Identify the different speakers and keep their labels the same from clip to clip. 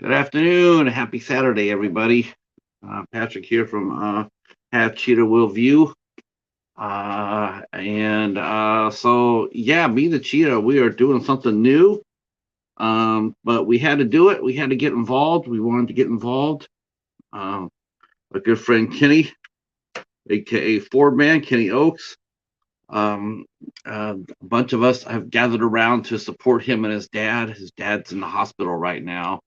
Speaker 1: Good afternoon. Happy Saturday, everybody. Patrick here from Have Cheetah Will View. Yeah, me the Cheetah, we are doing something new. But we had to do it. We had to get involved. We wanted to get involved. Um, a good friend Kenny, aka Ford Man, Kenny Oaks. Um, a bunch of us have gathered around to support him and his dad. His dad's in the hospital right now,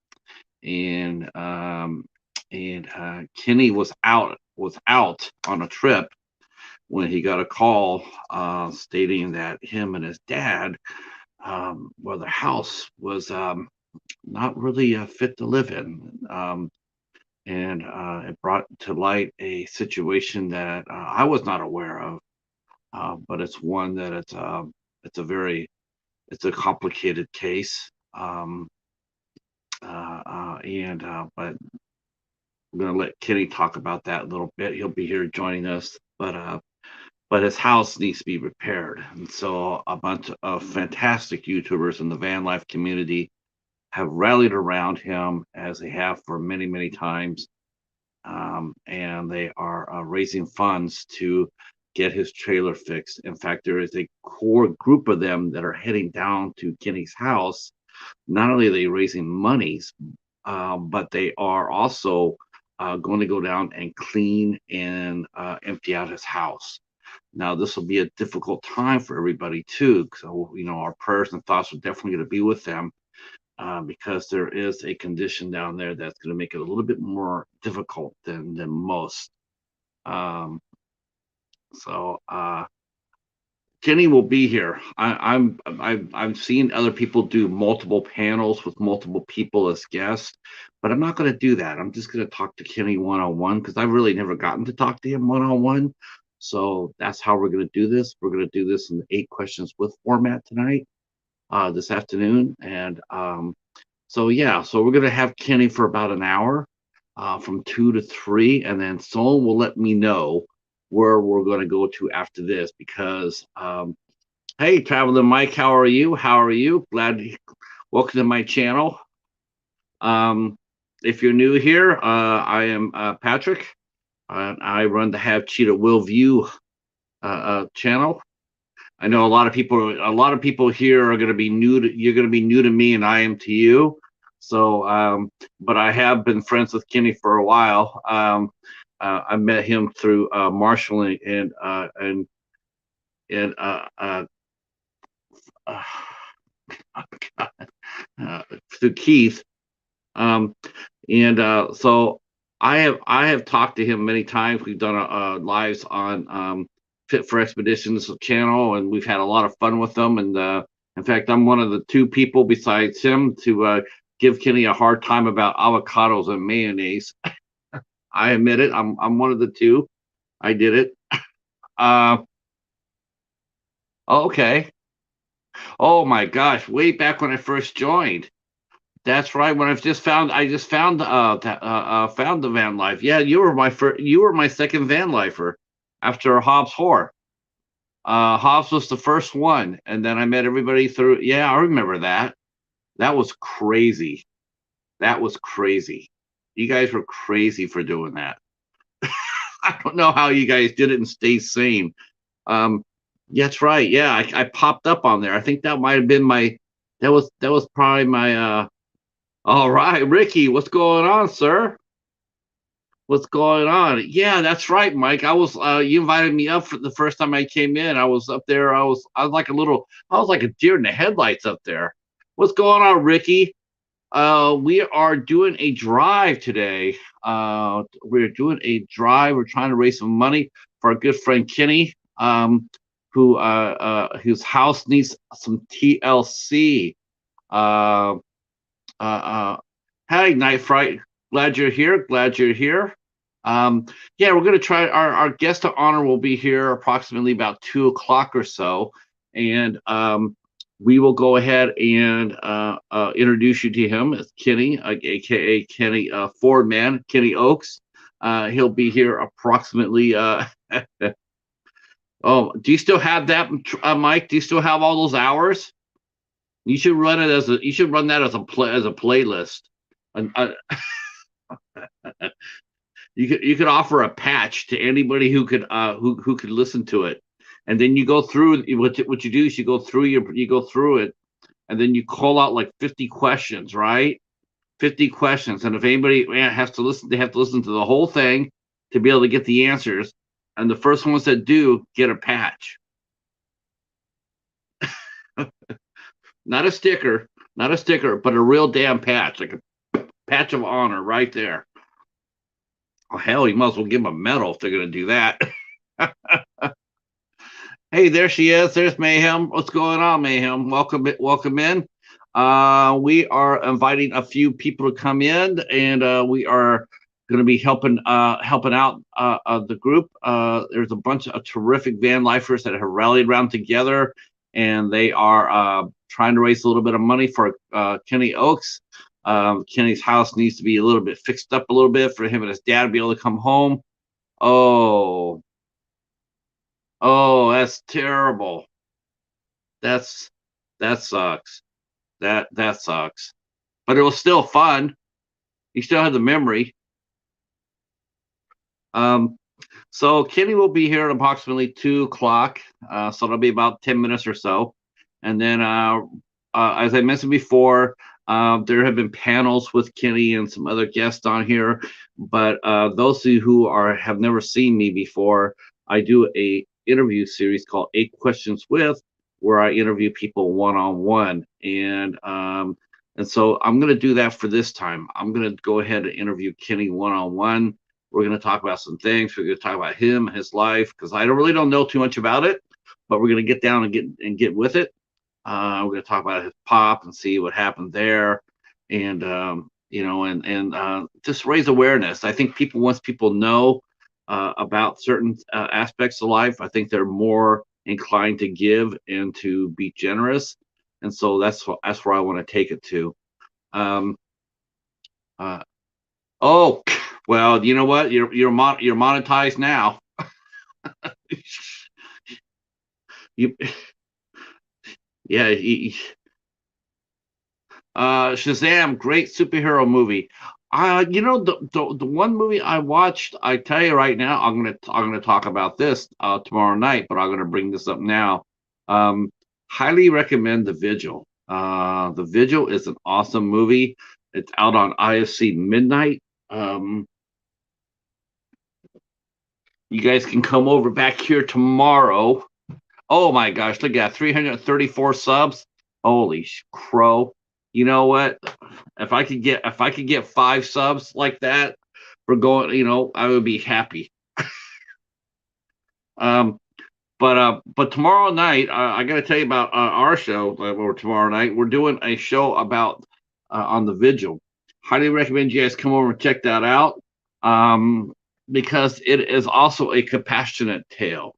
Speaker 1: and Kenny was out on a trip when he got a call stating that him and his dad, well, their house was not really fit to live in, and it brought to light a situation that I was not aware of, but it's one that it's a very it's a complicated case. But I'm going to let Kenny talk about that a little bit. He'll be here joining us, but his house needs to be repaired, and so a bunch of fantastic YouTubers in the van life community have rallied around him as they have for many times, and they are raising funds to get his trailer fixed. In fact, there is a core group of them that are heading down to Kenny's house. Not only are they raising monies, but they are also going to go down and clean and empty out his house. Now, this will be a difficult time for everybody too. So, our prayers and thoughts are definitely going to be with them, because there is a condition down there that's going to make it a little bit more difficult than most. Um, so, Kenny will be here. I've seen other people do multiple panels with multiple people as guests, but I'm not going to do that. I'm just going to talk to Kenny one on one because I've really never gotten to talk to him one on one. So that's how we're going to do this. We're going to do this in the 8 questions with format tonight, this afternoon, and so we're going to have Kenny for about an hour, from 2 to 3, and then Sol will let me know where we're going to go to after this because hey, Traveling Mike, how are you? How are you? Welcome to my channel. Um, if you're new here, I am Patrick. I run the Have Cheetah Will View channel. I know a lot of people here are going to be new to you're going to be new to me, and I am to you. So, but I have been friends with Kenny for a while. I met him through Marshall and uh, uh, through Keith. Um, so I have talked to him many times. We've done lives on Fit for Expeditions channel, and we've had a lot of fun with them. And in fact, I'm one of the two people besides him to give Kenny a hard time about avocados and mayonnaise. I admit it. I'm one of the two. I did it. Uh, okay. Oh my gosh! Way back when I first joined. That's right. When I just found the van life. Yeah, you were my second van lifer after Hobbs Whore. Hobbs was the first one, and then I met everybody through. Yeah, I remember that. That was crazy. That was crazy. You guys were crazy for doing that. I don't know how you guys did it and stay sane. Um, that's right. Yeah, I popped up on there. I think that might have been my. That was probably my. All right, Ricky, what's going on, sir? What's going on? Yeah, that's right, Mike. You invited me up for the first time I came in. I was up there. I was like a deer in the headlights up there. What's going on, Ricky? We are doing a drive today. We're doing a drive. We're trying to raise some money for our good friend Kenny, whose house needs some TLC. Uh, uh, uh, Hey, Night Fright. Glad you're here. Glad you're here. Yeah, we're going to try. Our guest of honor will be here approximately about 2 o'clock or so. And we will go ahead and introduce you to him as Kenny, aka Kenny Ford Man, Kenny Oaks. He'll be here approximately. Oh, do you still have that, Mike? Do you still have all those hours? You should run that as a playlist. You could offer a patch to anybody who could who could listen to it, and then you go through what you do is you go through it, and then you call out like 50 questions, right? 50 questions, and if anybody has to listen, they have to listen to the whole thing to be able to get the answers, and the first ones that do get a patch. Not a sticker, not a sticker, but a real damn patch, like a patch of honor right there. Oh, hell, you might as well give them a medal if they're going to do that. Hey, there she is. There's Mayhem. What's going on, Mayhem? Welcome in. We are inviting a few people to come in, and we are going to be helping out the group. There's a bunch of terrific van lifers that have rallied around together, and they are trying to raise a little bit of money for Kenny Oaks. Kenny's house needs to be a little bit fixed up a little bit for him and his dad to be able to come home. Oh, oh, that's terrible. That's that sucks. That sucks. But it was still fun. You still have the memory. Um, so Kenny will be here at approximately 2 o'clock. So it'll be about 10 minutes or so. And then, as I mentioned before, there have been panels with Kenny and some other guests on here. But those of you who have never seen me before, I do a interview series called 8 Questions With, where I interview people one-on-one. And so I'm going to do that for this time. I'm going to go ahead and interview Kenny one-on-one. We're going to talk about some things. We're going to talk about him, his life, because I don't know too much about it, but we're going to get down and get with it. We're going to talk about his pop and see what happened there, and just raise awareness. I think once people know about certain aspects of life, I think they're more inclined to give and to be generous, and so that's where I want to take it to. Um, uh, oh, well, you know what? You're monetized now. You, yeah. Shazam, great superhero movie. The one movie I watched, I tell you right now, I'm gonna talk about this tomorrow night, but I'm gonna bring this up now. Um, Highly recommend The Vigil. The Vigil is an awesome movie. It's out on IFC Midnight. You guys can come over back here tomorrow. Oh my gosh, look at that, 334 subs. Holy crow. You know what? If I could get 5 subs like that for going, I would be happy. Um, but tomorrow night, I got to tell you about our show. Or tomorrow night, we're doing a show about on the Vigil. Highly recommend you guys come over and check that out, because it is also a compassionate tale.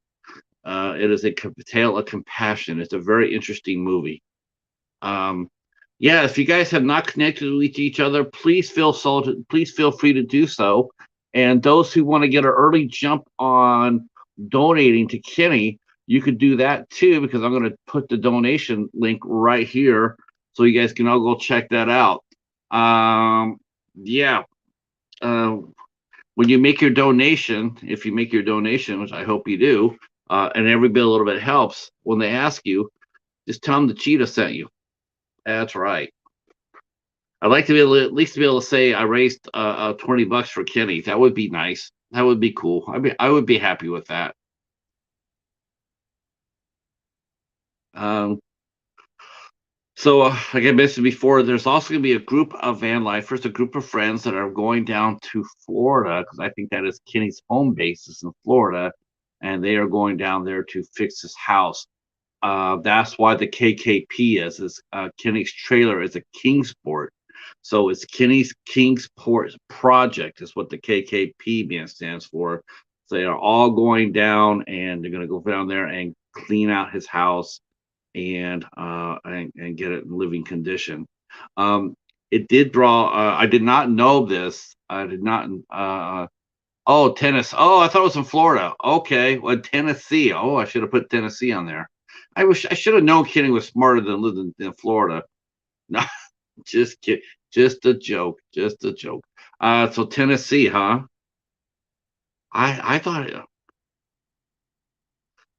Speaker 1: It is a tale of compassion. It's a very interesting movie. Um, yeah, if you guys have not connected with each other, please feel free to do so. And those who want to get an early jump on donating to Kenny, you could do that too, because I'm going to put the donation link right here, so you guys can all go check that out. Yeah. Uh, when you make your donation, if you make your donation, which I hope you do, and every bit a little bit helps, when they ask you, just tell them the Cheetah sent you. That's right. I'd like to be able to, at least to be able to say I raised $20 for Kenny. That would be nice. That would be cool. I would be happy with that. Um, so, like I mentioned before, there's also going to be a group of van lifers, a group of friends that are going down to Florida, because I think that is Kenny's home base is in Florida, and they are going down there to fix his house. That's why the KKP is Kenny's trailer is a Kingsport. So it's Kenny's Kingsport project is what the KKP stands for. So they are all going down, and they're going to go down there and clean out his house and get it in living condition. It did draw. I did not know this. I did not. Oh, Tennessee. Oh, I thought it was in Florida. Okay, well, Tennessee. Oh, I should have put Tennessee on there. I should have known Kenny was smarter than living in Florida. No, just kidding. Just a joke. Just a joke. So Tennessee, huh? I thought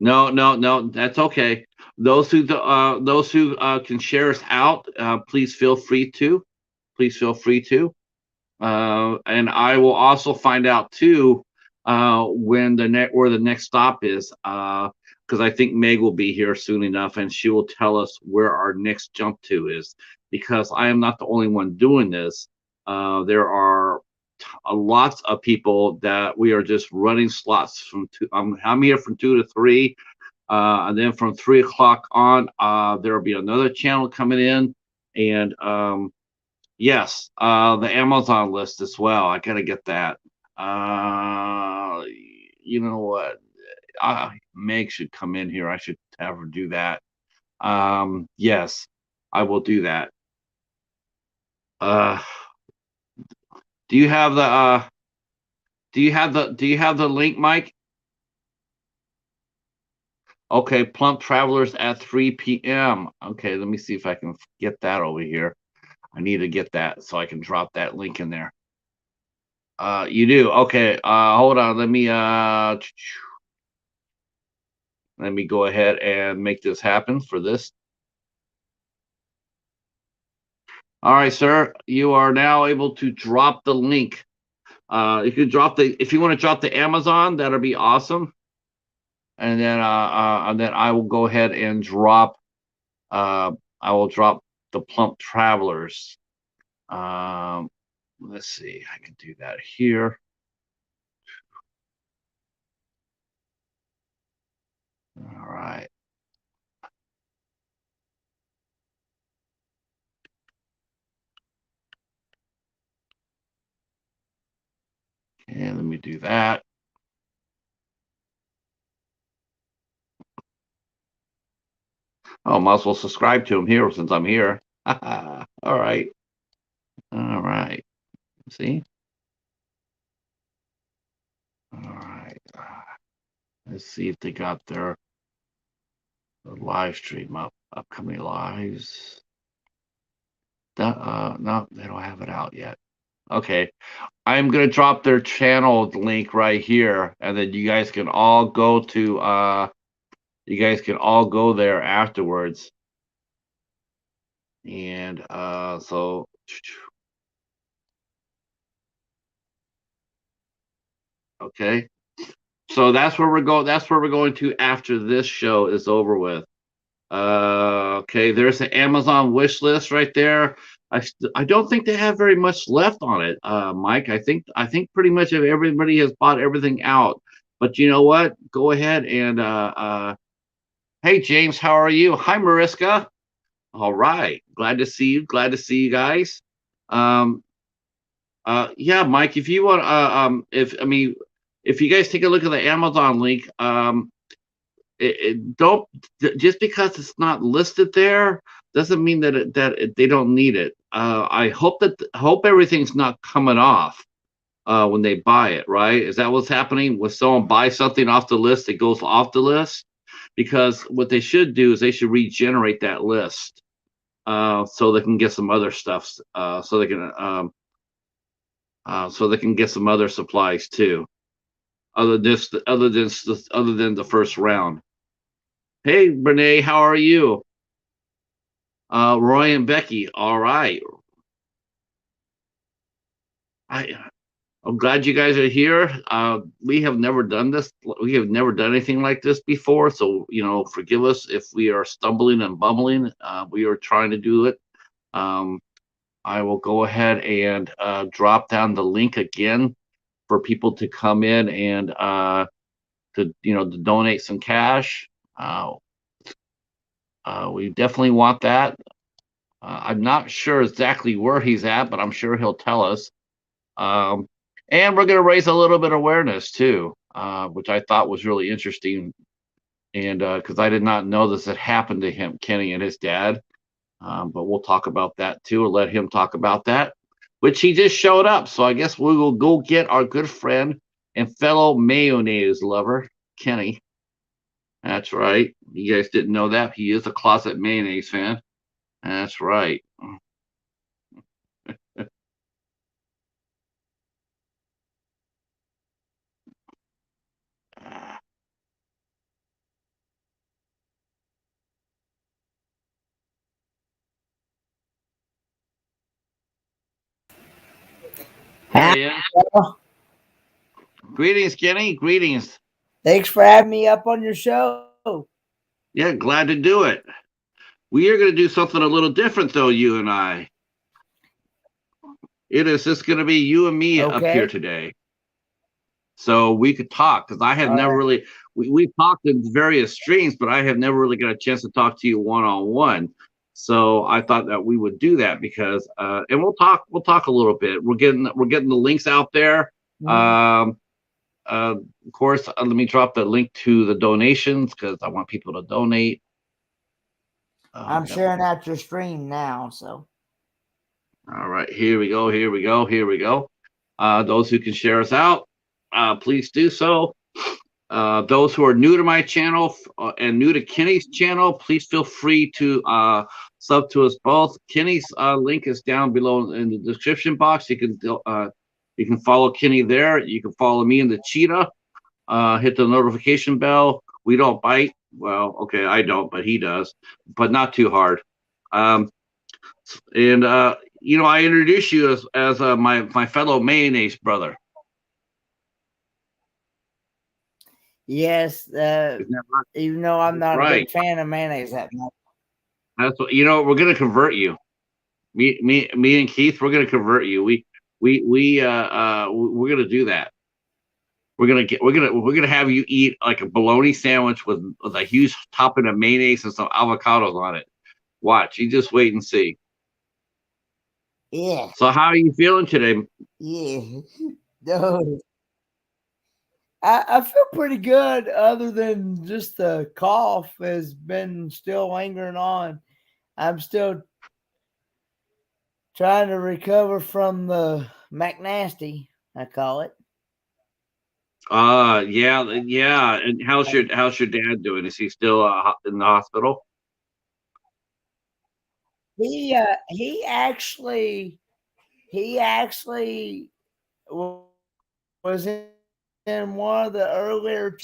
Speaker 1: no, no, no. That's okay. Those who can share us out, please feel free to. Please feel free to. And I will also find out too when where the next stop is, because I think Meg will be here soon enough, and she will tell us where our next jump to is. Because I am not the only one doing this. There are lots of people that we are just running slots from two. I'm here from 2 to 3, and then from 3 o'clock on, there will be another channel coming in, and yes, the Amazon list as well. I gotta get that. Uh, you know what? Meg should come in here. I should have her do that. Yes, I will do that. Uh, do you have the do you have the link, Mike? Okay, Plump Travelers at 3 p.m. Okay, let me see if I can get that over here. I need to get that so I can drop that link in there. You do. Okay. Hold on. Let me go ahead and make this happen for this. All right, sir. You are now able to drop the link. If you want to drop the Amazon, that'll be awesome. And then I will go ahead and drop. Uh, I will drop the Plump Travelers. Um, let's see. I can do that here. All right. And let me do that. Oh, might as well subscribe to him here since I'm here. All right. All right. See? All right. Let's see if they got their live stream up. Upcoming lives. No, they don't have it out yet. Okay. I'm gonna drop their channel link right here, and then you guys can all go there afterwards. And so okay. So that's where we're going to after this show is over with. Okay, there's the Amazon wish list right there. I don't think they have very much left on it, Mike. I think pretty much everybody has bought everything out. But you know what? Go ahead and hey James, how are you? Hi Mariska. All right, glad to see you. Glad to see you guys. Um, yeah, Mike, if you want, if you guys take a look at the Amazon link, don't just because it's not listed there doesn't mean they don't need it. I hope everything's not coming off when they buy it. Right? Is that what's happening? When someone buys something off the list, it goes off the list because what they should do is they should regenerate that list so they can get some other stuff. So they can get some other supplies too, other than the first round. Hey, Renee, how are you? Roy and Becky. All right. I I'm glad you guys are here. We have never done this. We have never done anything like this before. So, forgive us if we are stumbling and bumbling. We are trying to do it. Um, I will go ahead and drop down the link again for people to come in and to donate some cash. We definitely want that. I'm not sure exactly where he's at, but I'm sure he'll tell us. Um, and we're going to raise a little bit of awareness too, which I thought was really interesting. And because I did not know this had happened to him, Kenny and his dad. But we'll talk about that too, or let him talk about that, which he just showed up. So I guess we will go get our good friend and fellow mayonnaise lover, Kenny. That's right. You guys didn't know that. He is a closet mayonnaise fan. That's right. There
Speaker 2: Hi,
Speaker 1: he is.
Speaker 2: Bill.
Speaker 1: Greetings, Kenny. Greetings.
Speaker 2: Thanks for having me up on your show.
Speaker 1: Yeah, glad to do it. We are going to do something a little different, though, you and I. It is just going to be you and me up
Speaker 2: Okay.
Speaker 1: here today. So we could talk because I have
Speaker 2: All
Speaker 1: never
Speaker 2: right.
Speaker 1: really, we've talked in various streams, but I have never really got a chance to talk to you one on one. So I thought that we would do that because, and we'll talk a little bit. We're getting the links out there.
Speaker 2: Mhm.
Speaker 1: Um, of course, let me drop the link to the donations because I want people to donate.
Speaker 2: I'm
Speaker 1: Yep.
Speaker 2: sharing out your stream now. So,
Speaker 1: All right, here we go. Here we go. Here we go. Those who can share us out, please do so. Those who are new to my channel and new to Kenny's channel, please feel free to sub to us both. Kenny's link is down below in the description box. You can follow Kenny there. You can follow me in the Cheetah. Hit the notification bell. We don't bite. Well, okay, I don't, but he does, but not too hard. Um, and I introduce you as my fellow mayonnaise brother.
Speaker 2: yes,
Speaker 1: Isn't that right?
Speaker 2: even though I'm
Speaker 1: That's
Speaker 2: not a
Speaker 1: right.
Speaker 2: big fan of mayonnaise that much.
Speaker 1: That's what we're gonna convert you. Me and Keith, we're gonna convert you. We're gonna do that. We're gonna have you eat like a bologna sandwich with a huge topping of mayonnaise and some avocados on it. Watch, you just wait and see.
Speaker 2: Yeah.
Speaker 1: So how are you feeling today?
Speaker 2: Yeah. No, I feel pretty good, other than just the cough has been still lingering on. I'm still trying to recover from the McNasty, I call it.
Speaker 1: Yeah. And how's your dad doing? Is he still in the hospital?
Speaker 2: He actually was in one of the earlier,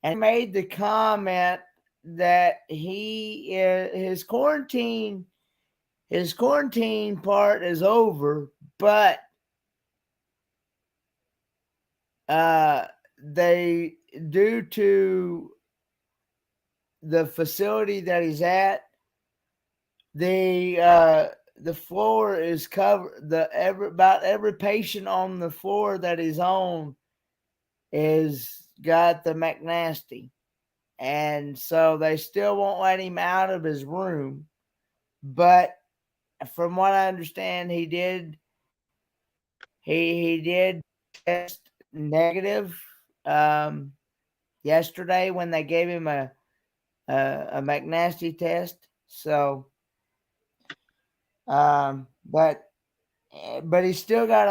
Speaker 2: and he made the comment that his quarantine part is over, but they, due to the facility that he's at, the floor is covered. About every patient on the floor that he's on is got the McNasty, and so they still won't let him out of his room. But from what I understand, he did test negative um, yesterday when they gave him a McNasty test. So, but he's still got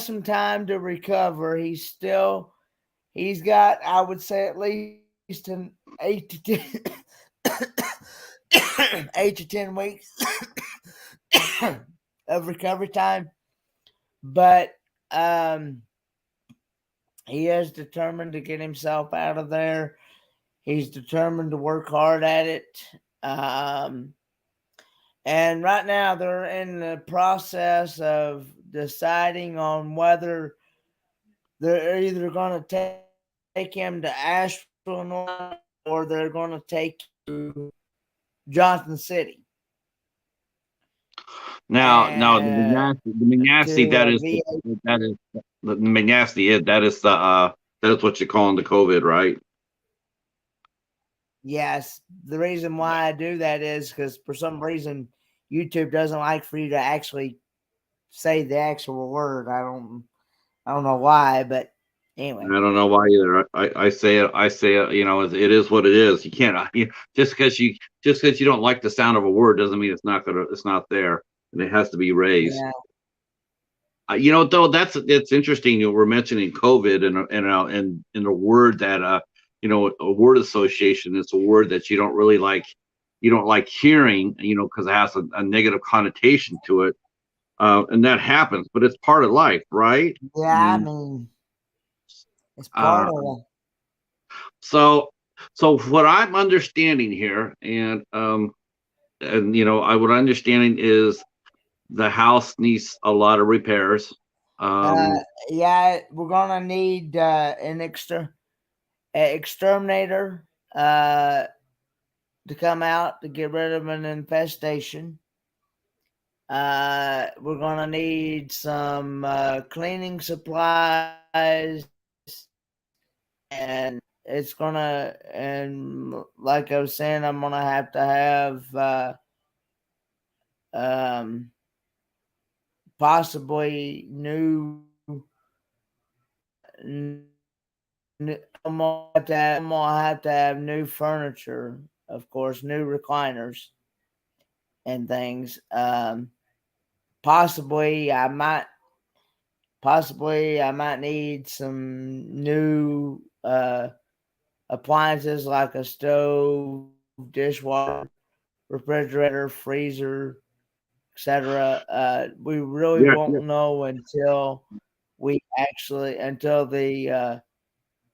Speaker 2: some time to recover. He's got, I would say, at least an 8 to 10 weeks of recovery time. But um, he is determined to get himself out of there. He's determined to work hard at it. Um, and right now they're in the process of deciding on whether they're either going to take him to Asheville, North Carolina, or they're going to take to Johnson City
Speaker 1: Now
Speaker 2: and
Speaker 1: The McNasty,
Speaker 2: to VA.
Speaker 1: that is the McNasty is that is what you're calling the COVID, right?
Speaker 2: Yes, the reason why I do that is because for some reason YouTube doesn't like for you to actually say the actual word. I don't know why, but anyway.
Speaker 1: I don't know why either. I say it. It is what it is. You can't just because you don't like the sound of a word doesn't mean it's not there, and it has to be raised.
Speaker 2: Yeah,
Speaker 1: Though it's interesting. We're mentioning COVID and in a word that a word association. It's a word that you don't really like. You don't like hearing, because it has a negative connotation to it, and that happens. But it's part of life, right? I
Speaker 2: yeah. I
Speaker 1: mean,
Speaker 2: mean, it's part
Speaker 1: uh,
Speaker 2: of it.
Speaker 1: so what I'm understanding here, and I what I'm understanding is the house needs a lot of repairs.
Speaker 2: Uh,
Speaker 1: Um,
Speaker 2: yeah, we're gonna need an exterminator uh, to come out to get rid of an infestation. We're gonna need some cleaning supplies, and it's gonna and like I was saying, I'm gonna have to have um, possibly new. I'm gonna have to have new furniture, of course, new recliners and things. Possibly, I might need some new appliances like a stove, dishwasher, refrigerator, freezer, etc. We really
Speaker 1: yeah,
Speaker 2: won't
Speaker 1: yeah,
Speaker 2: know until the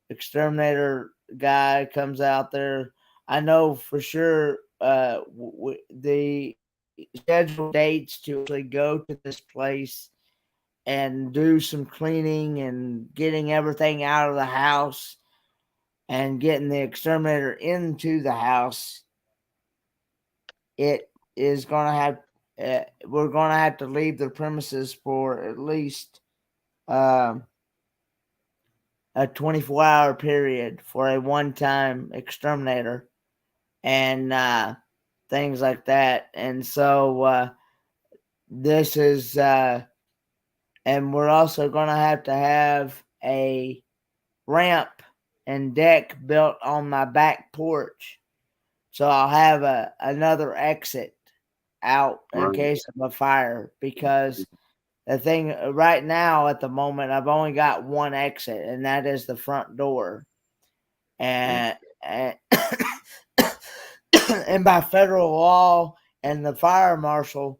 Speaker 2: exterminator guy comes out there. I know for sure the scheduled dates to actually go to this place and do some cleaning and getting everything out of the house and getting the exterminator into the house. It is going to have we're going to have to leave the premises for at least um, a 24-hour period for a one-time exterminator and things like that. And so this is, and we're also going to have a ramp and deck built on my back porch. So I'll have another exit out in
Speaker 1: right.
Speaker 2: case of a fire because the thing right now at the moment, I've only got one exit, and that is the front door.
Speaker 1: Yeah,
Speaker 2: And and by federal law and the fire marshal,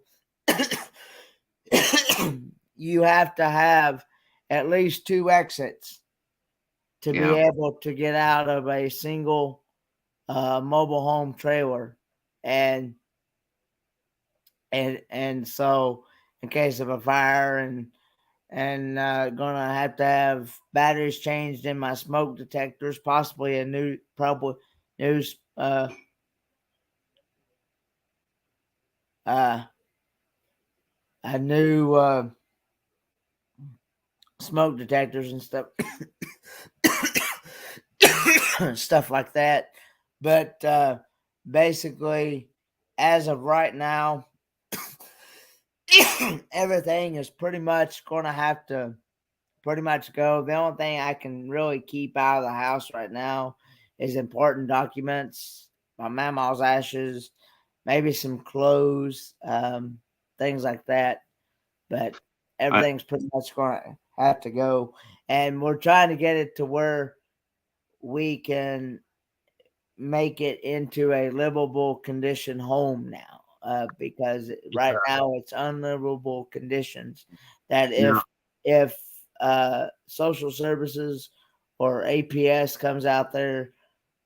Speaker 2: you have to have at least two exits to be
Speaker 1: yeah,
Speaker 2: able to get out of a single mobile home trailer, and and so in case of a fire and gonna have to have batteries changed in my smoke detectors, possibly new uh, a new smoke detectors and stuff stuff like that. But basically, as of right now, everything is pretty much going to have to pretty much go. The only thing I can really keep out of the house right now is important documents, my mama's ashes, maybe some clothes, things like that. But
Speaker 1: I,
Speaker 2: everything's pretty much going to have to go. And we're trying to get it to where we can make it into a livable condition home now, because right now it's unlivable conditions that
Speaker 1: yeah,
Speaker 2: if social services or APS comes out there,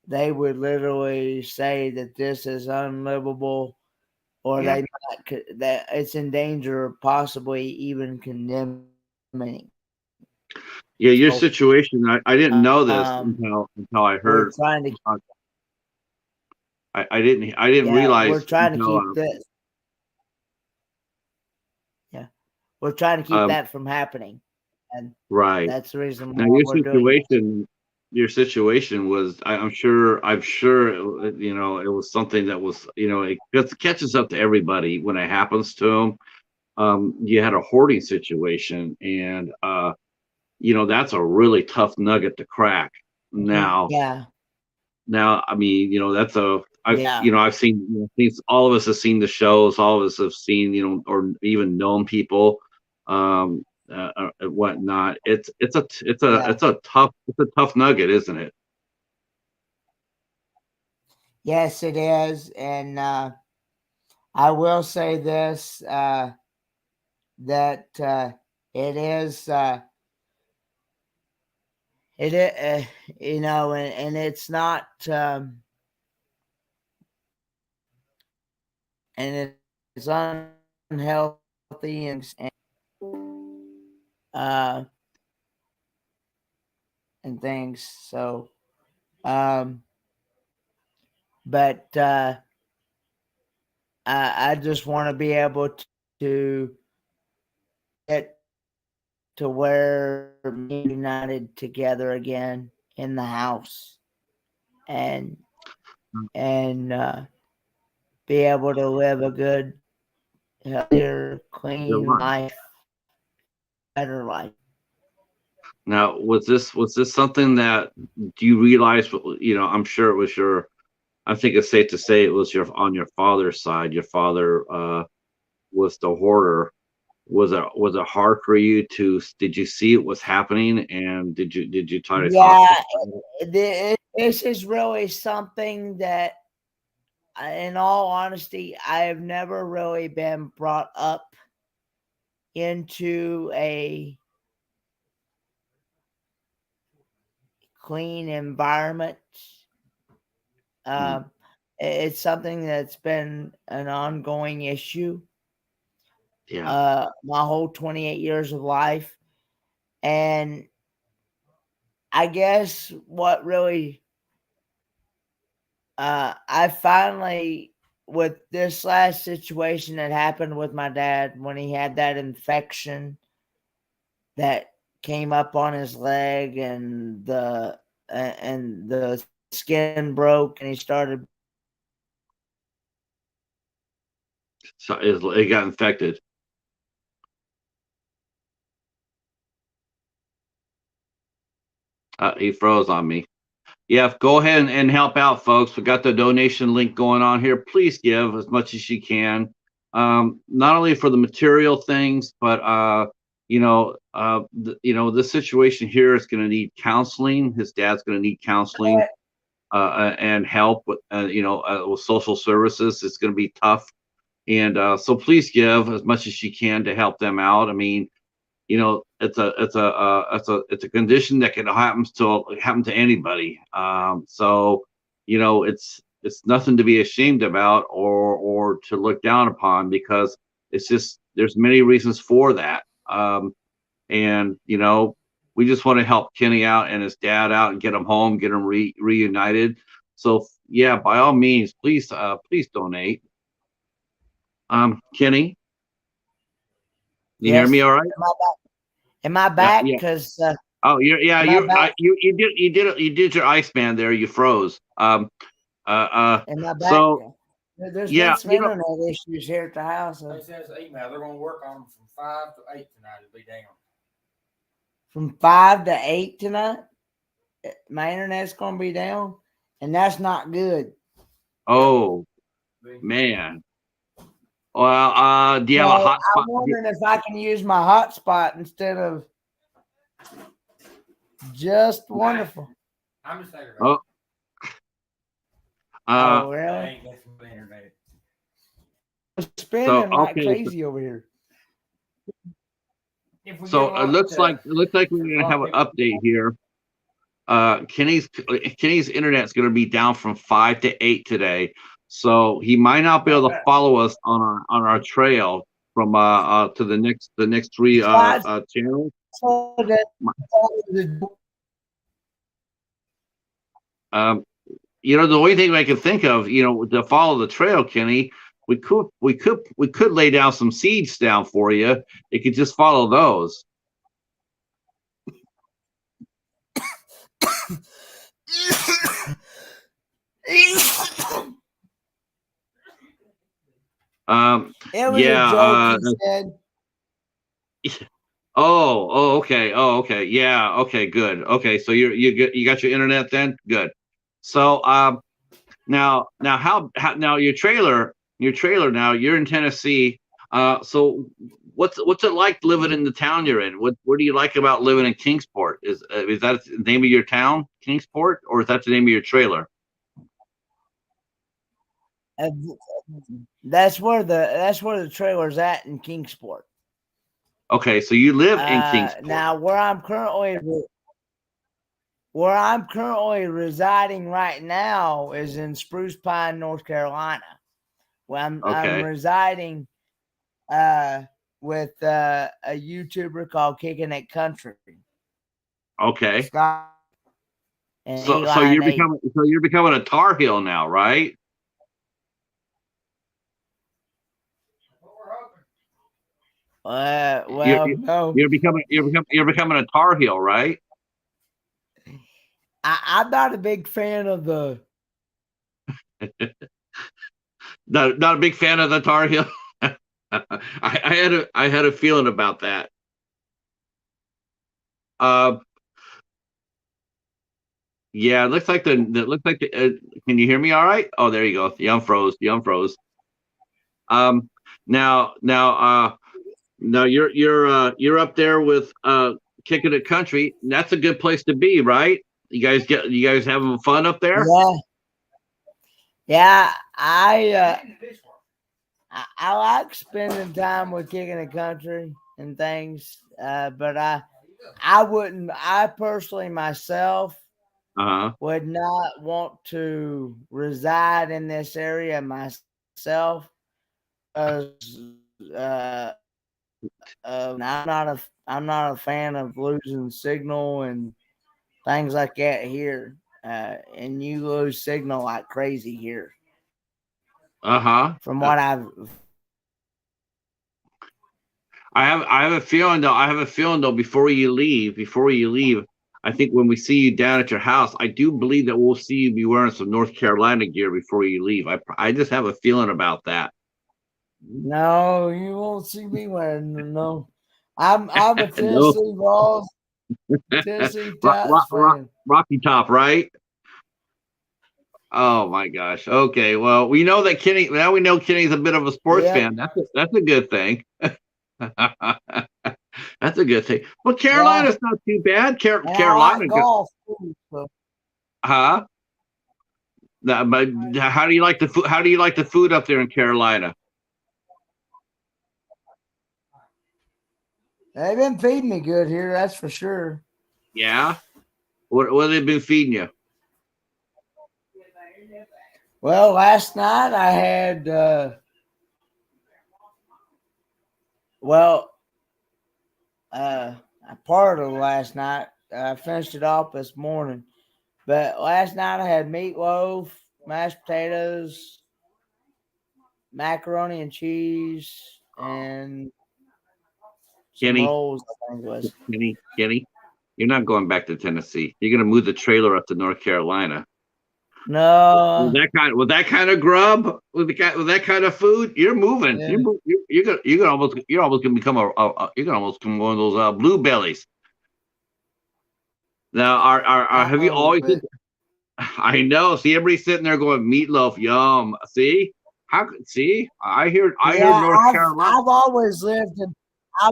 Speaker 2: they would literally say that this is unlivable, or
Speaker 1: yeah,
Speaker 2: that it's in danger of possibly even condemning.
Speaker 1: yeah. Your
Speaker 2: So
Speaker 1: situation, I didn't know this until I
Speaker 2: we're
Speaker 1: heard.
Speaker 2: trying to
Speaker 1: Uh, I didn't
Speaker 2: yeah we're
Speaker 1: realize
Speaker 2: trying to
Speaker 1: until
Speaker 2: keep this yeah we're trying to keep
Speaker 1: um,
Speaker 2: that from happening, and
Speaker 1: right.
Speaker 2: that's the reason
Speaker 1: Now
Speaker 2: why we're doing this.
Speaker 1: your situation was, I'm sure, you know, it was something that was, you know, it catches up to everybody when it happens to them. You had a hoarding situation, and you know, that's a really tough nugget to crack. Now,
Speaker 2: Yeah,
Speaker 1: I mean, you know,
Speaker 2: yeah,
Speaker 1: I've seen, all of us have seen the shows, all of us have seen, you know, or even known people, um, and whatnot.
Speaker 2: yeah.
Speaker 1: It's a tough nugget, isn't it?
Speaker 2: Yes, it is, and I will say this that it is it and it's not and it's unhealthy uh, and things. So, um, but I just want to be able to get to where me united together again in the house, and and be able to live a good, healthier,
Speaker 1: Good
Speaker 2: clean
Speaker 1: one.
Speaker 2: life, better life.
Speaker 1: Now, was this something that do you realize? I'm sure it was your. I think it's safe to say it was your father's side. Your father was the hoarder. Was it hard for you to? Did you see it was happening, and did you try to talk
Speaker 2: Yeah,
Speaker 1: to him about it?
Speaker 2: this is really something that, in all honesty, I have never really been brought up into a clean environment.
Speaker 1: Hmm.
Speaker 2: Um, it's something that's been an ongoing issue
Speaker 1: Yeah.
Speaker 2: my whole 28 years of life. And I guess what really, I finally, with this last situation that happened with my dad when he had that infection that came up on his leg, and the skin broke and he started.
Speaker 1: So it got infected. He froze on me. Yeah, go ahead and help out, folks. We got the donation link going on here. Please give as much as you can, not only for the material things, but this situation here is going to need counseling. His dad's going to need counseling and help with social services. It's going to be tough, and so please give as much as you can to help them out. I mean, it's a condition that can happen to anybody. So it's nothing to be ashamed about or to look down upon, because it's just there's many reasons for that. And we just want to help Kenny out and his dad out and get him home, get him reunited. So yeah, by all means, please donate. Kenny, you hear me
Speaker 2: Yes.
Speaker 1: all right?
Speaker 2: Am I
Speaker 1: Yeah,
Speaker 2: back?
Speaker 1: yeah.
Speaker 2: Because
Speaker 1: Oh, yeah,
Speaker 2: am I back?
Speaker 1: you did your Iceman there. You froze.
Speaker 2: Am I back?
Speaker 1: So
Speaker 2: There's been
Speaker 1: yeah,
Speaker 2: some internet issues here at the house.
Speaker 3: They says email. They're going to work on them from 5 to 8 tonight. It'll be down.
Speaker 2: From 5 to 8 tonight, my internet's gonna be down, and that's not good.
Speaker 1: oh man. Well, do you have a
Speaker 2: So
Speaker 1: hotspot?
Speaker 2: I'm wondering if I can use my hotspot instead of just wonderful.
Speaker 3: I'm just thinking about
Speaker 1: Oh,
Speaker 3: it.
Speaker 1: uh,
Speaker 2: Oh,
Speaker 3: I
Speaker 2: really?
Speaker 3: ain't messing with the internet.
Speaker 2: It's
Speaker 1: so
Speaker 2: spinning like
Speaker 1: okay,
Speaker 2: crazy over here.
Speaker 3: If we get
Speaker 1: so
Speaker 3: a lot,
Speaker 1: it looks like we're
Speaker 3: there's a
Speaker 1: gonna
Speaker 3: lot
Speaker 1: have
Speaker 3: of
Speaker 1: an
Speaker 3: people.
Speaker 1: update here. Kenny's internet's gonna be down from 5 to 8 today, so he might not be able to follow us on our trail from to the next three
Speaker 2: Besides,
Speaker 1: channels.
Speaker 2: so that the
Speaker 1: Um, the only thing I can think of, to follow the trail, Kenny, we could lay down some seeds down for you. You could just follow those.
Speaker 2: it was a
Speaker 1: Yeah.
Speaker 2: joke, he said.
Speaker 1: Okay. Oh, okay. Yeah. Okay. Good. Okay. So you got your internet then? Good. So now now your trailer now you're in Tennessee. So what's it like living in the town you're in? What do you like about living in Kingsport? Is that the name of your town, Kingsport, or is that the name of your trailer?
Speaker 2: Uh, that's where the trailer's at in Kingsport.
Speaker 1: Okay, so you live in Kingsport.
Speaker 2: Now where I'm currently residing right now is in Spruce Pine, North Carolina. Where I'm
Speaker 1: Okay.
Speaker 2: residing. Uh, with a YouTuber called Kicking It Country.
Speaker 1: Okay.
Speaker 2: Scott and
Speaker 1: So
Speaker 2: Eli and Nate.
Speaker 1: you're becoming a Tar Heel now, right? You're
Speaker 2: Well, no,
Speaker 1: you're becoming a Tar Heel, right?
Speaker 2: I'm not a big fan of the.
Speaker 1: Not a big fan of the Tar Heel. I had a feeling about that. Uh, yeah, it looks like the. Can you hear me? All right. Oh, there you go. You unfroze. You unfroze. Um, now, now you're up there with Kicking It Country. That's a good place to be, right? You guys having fun up there?
Speaker 2: Yeah, yeah. I like spending time with Kicking the Country and things, but I wouldn't. I personally myself
Speaker 1: Uh-huh.
Speaker 2: would not want to reside in this area myself, because I'm not a fan of losing signal and things like that here. And you lose signal like crazy here.
Speaker 1: Uh-huh.
Speaker 2: From what I've
Speaker 1: I have a feeling though. I have a feeling though. Before you leave, I think when we see you down at your house, I do believe that we'll see you be wearing some North Carolina gear before you leave. I just have a feeling about that.
Speaker 2: No, you won't see me wearing no. I'm a
Speaker 1: No,
Speaker 2: Tennessee Vols, Tennessee Titans
Speaker 1: rock,
Speaker 2: fan.
Speaker 1: Rocky Top, right? Oh my gosh. Okay. Well, we know that Kenny. Now we know Kenny's a bit of a sports
Speaker 2: Yep.
Speaker 1: fan. That's a good thing. That's a good thing. Well,
Speaker 2: Yeah.
Speaker 1: Carolina's not too bad.
Speaker 2: And I
Speaker 1: Carolina,
Speaker 2: like golf too. So.
Speaker 1: huh? But how do you like the food? How do you like the food up there in Carolina?
Speaker 2: They've been feeding me good here, that's for sure.
Speaker 1: Yeah. What have they been feeding you?
Speaker 2: Well, last night I had well part of last night. I finished it off this morning. But last night I had meatloaf, mashed potatoes, macaroni and cheese, and some
Speaker 1: Kenny,
Speaker 2: rolls, I think it was.
Speaker 1: Kenny, you're not going back to Tennessee. You're going to move the trailer up to North Carolina.
Speaker 2: No.
Speaker 1: With that kind of grub, with that kind of food, you're moving.
Speaker 2: Yeah.
Speaker 1: You're almost gonna become you're gonna almost become one of those blue bellies. Now,
Speaker 2: I
Speaker 1: have you
Speaker 2: know,
Speaker 1: always?
Speaker 2: but
Speaker 1: I know. See, everybody's sitting there going meatloaf, yum. See, see? I hear
Speaker 2: yeah,
Speaker 1: North Carolina.
Speaker 2: I've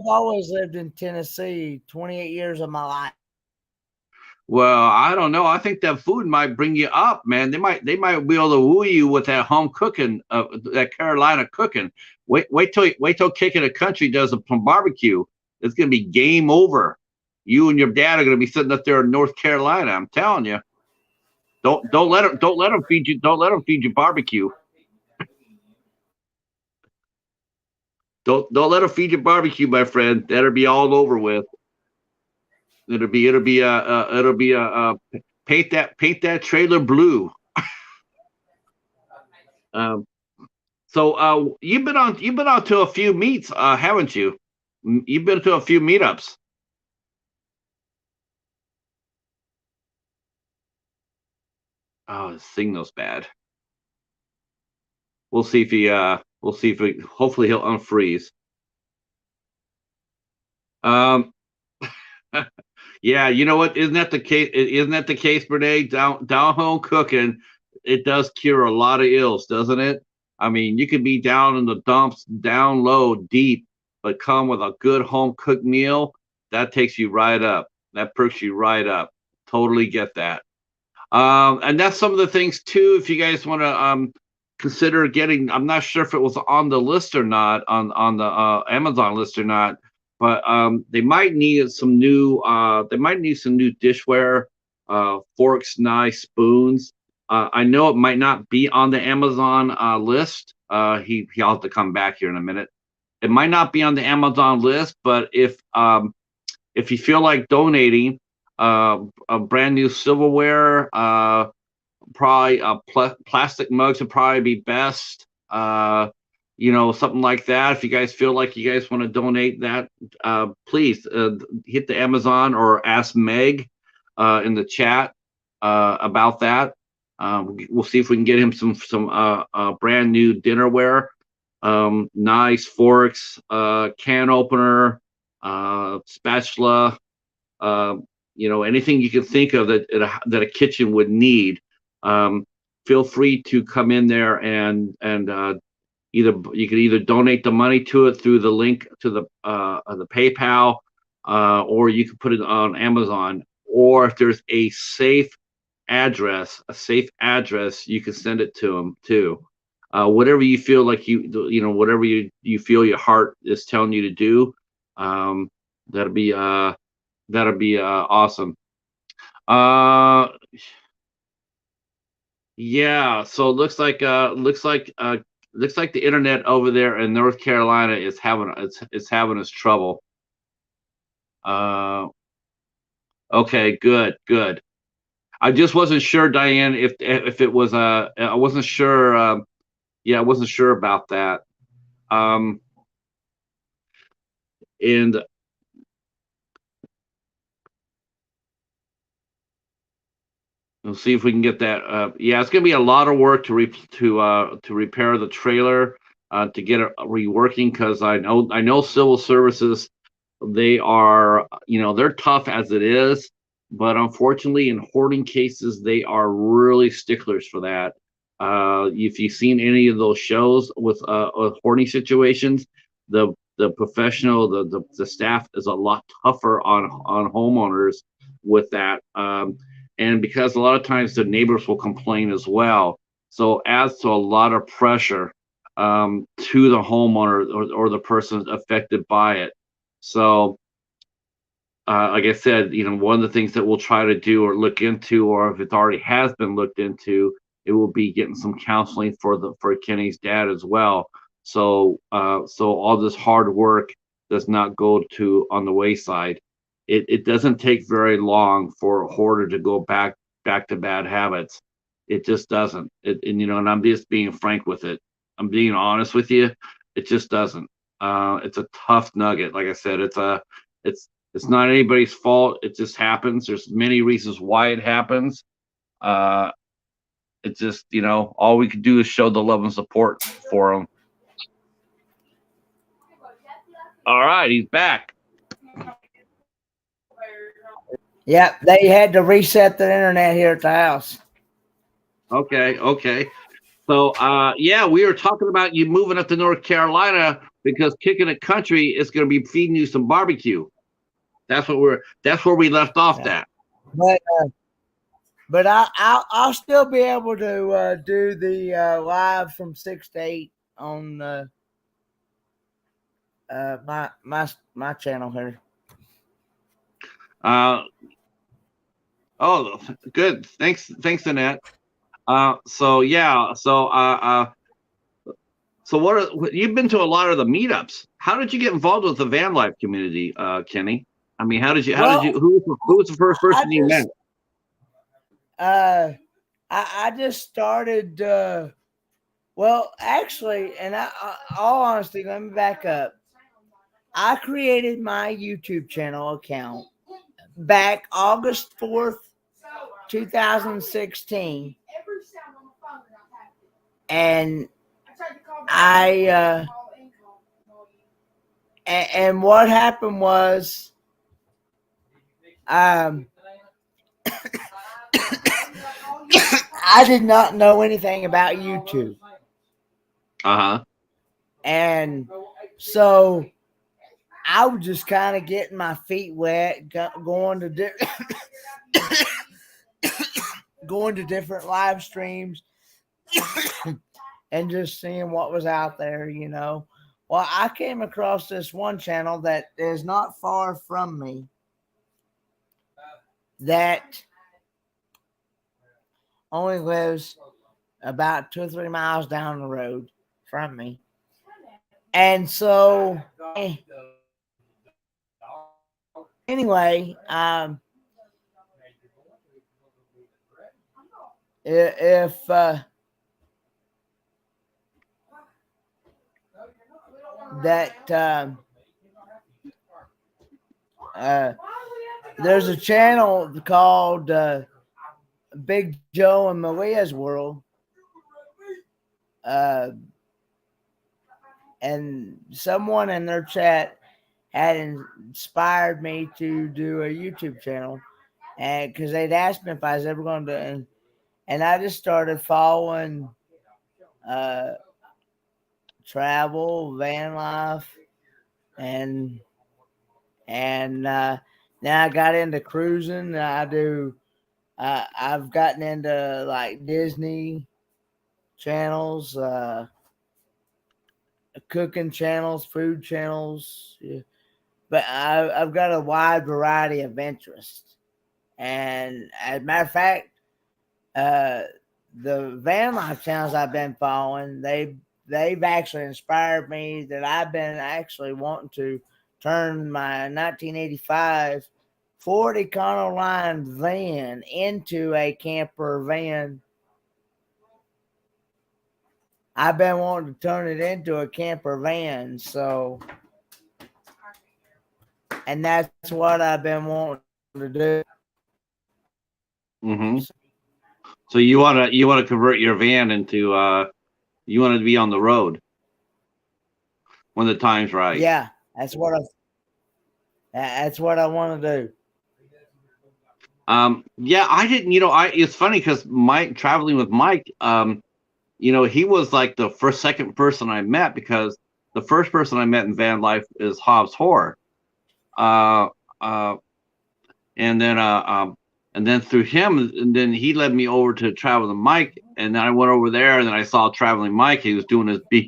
Speaker 2: always lived in Tennessee 28 years of my life.
Speaker 1: Well, I don't know. I think that food might bring you up, man. They might be able to woo you with that home cooking, that Carolina cooking. Wait till Kicking the Country does some barbecue. It's gonna be game over. You and your dad are gonna be sitting up there in North Carolina. I'm telling you. Don't let them feed you. Don't let them feed you barbecue. Don't let them feed you barbecue, my friend. That'll be all over with. It'll be paint that trailer blue. Um, so you've been on to a few meets, haven't you? You've been to a few meetups. Oh, the signal's bad. We'll see if he hopefully he'll unfreeze. Um, yeah, you know what? Isn't that the case? Isn't that the case, Brene? Down home cooking, it does cure a lot of ills, doesn't it? I mean, you could be down in the dumps, down low, deep, but come with a good home cooked meal, that takes you right up. That perks you right up. Totally get that. And that's some of the things too. If you guys want to consider getting, I'm not sure if it was on the list or not, on the Amazon list or not, but they might need some new. They might need some new dishware, forks, knives, spoons. I know it might not be on the Amazon list. He'll have to come back here in a minute. It might not be on the Amazon list, but if you feel like donating a brand new silverware, probably plastic mugs would probably be best. Something like that. If you guys feel like you guys want to donate that, please hit the Amazon or ask Meg in the chat about that. We'll see if we can get him some brand new dinnerware, knives, forks, can opener, spatula, anything you can think of that a kitchen would need. Feel free to come in there and you can either donate the money to it through the link to the PayPal, or you can put it on Amazon. Or if there's a safe address, you can send it to them too. Whatever you feel like whatever you feel your heart is telling you to do, that'll be awesome. Yeah, so it looks like the internet over there in North Carolina is having its trouble. Okay, good. I just wasn't sure, Diane, if it was I wasn't sure. Yeah, I wasn't sure about that. And we'll see if we can get that. Yeah, it's gonna be a lot of work to repair the trailer, to get it reworking, because I know civil services, they are, they're tough as it is, but unfortunately in hoarding cases they are really sticklers for that. If you've seen any of those shows with hoarding situations, the professional, the staff is a lot tougher on homeowners with that. And because a lot of times the neighbors will complain as well, so adds to a lot of pressure to the homeowner or the person affected by it. So like I said, one of the things that we'll try to do or look into, or if it already has been looked into, it will be getting some counseling for Kenny's dad as well. So all this hard work does not go to on the wayside. It doesn't take very long for a hoarder to go back to bad habits. It just doesn't. And I'm just being frank with it. I'm being honest with you. It just doesn't. It's a tough nugget. Like I said, it's not anybody's fault. It just happens. There's many reasons why it happens. It's just, all we can do is show the love and support for them. All right, he's back.
Speaker 2: Yep, they had to reset the internet here at the house.
Speaker 1: Okay. So, yeah, we were talking about you moving up to North Carolina because Kicking It Country is going to be feeding you some barbecue. That's where we left off.
Speaker 2: Yeah.
Speaker 1: That.
Speaker 2: But I'll still be able to do the live from 6 to 8 on my channel here.
Speaker 1: Oh, good. Thanks, Annette. So yeah, so you've been to a lot of the meetups. How did you get involved with the van life community, Kenny? I mean, who was the first person you met?
Speaker 2: I just started. Well, actually, and all honesty, let me back up. I created my YouTube channel account back August 4th, 2016. And and what happened was, I did not know anything about YouTube. And so I was just kind of getting my feet wet, going to different live streams and just seeing what was out there, Well, I came across this one channel that is not far from me that only lives about 2 or 3 miles down the road from me. And so, anyway, if that there's a channel called Big Joe and Maria's World, uh, and someone in their chat had inspired me to do a YouTube channel, and because they'd asked me if I was ever going to, and I just started following uh, travel, van life, and now I got into cruising. I do. I've gotten into like Disney channels, cooking channels, food channels. Yeah. But I've got a wide variety of interests. And as a matter of fact, uh, the van life channels I've been following, they've actually inspired me that I've been actually wanting to turn my 1985 Ford Econoline van into a camper van. I've been wanting to turn it into a camper van, so, and that's what I've been wanting to do.
Speaker 1: Mm-hmm. So you wanna convert your van into you want to be on the road when the time's right.
Speaker 2: Yeah, that's what I want to do.
Speaker 1: Yeah, I didn't. It's funny because Mike traveling with Mike. He was like the second person I met because the first person I met in van life is Hobbs Horror. Uh, uh, and then through him, and then he led me over to Traveling Mike, and then I went over there, and then I saw Traveling Mike. He was doing his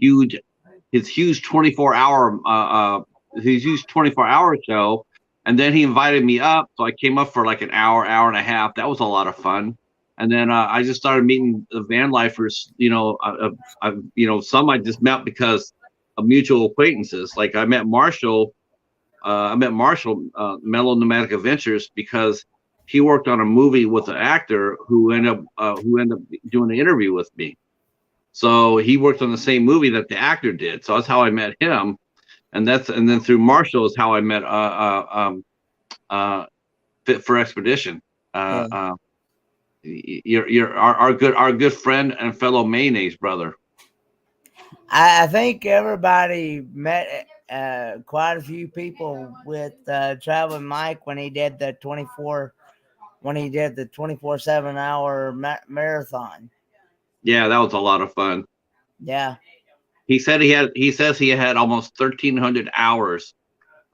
Speaker 1: huge 24-hour his huge 24-hour show, and then he invited me up, so I came up for like an hour and a half. That was a lot of fun. And then I just started meeting the van lifers. Some I just met because of mutual acquaintances. Like I met Marshall, Mellow Nomadic Adventures, because he worked on a movie with an actor who ended up doing an interview with me. So he worked on the same movie that the actor did. So that's how I met him, and then through Marshall is how I met Fit for Expedition.
Speaker 2: Yeah.
Speaker 1: You're our good friend and fellow mayonnaise brother.
Speaker 2: I think everybody met quite a few people with Traveling Mike when he did the 24/7 hour marathon.
Speaker 1: Yeah, that was a lot of fun.
Speaker 2: Yeah.
Speaker 1: He says he had almost 1,300 hours.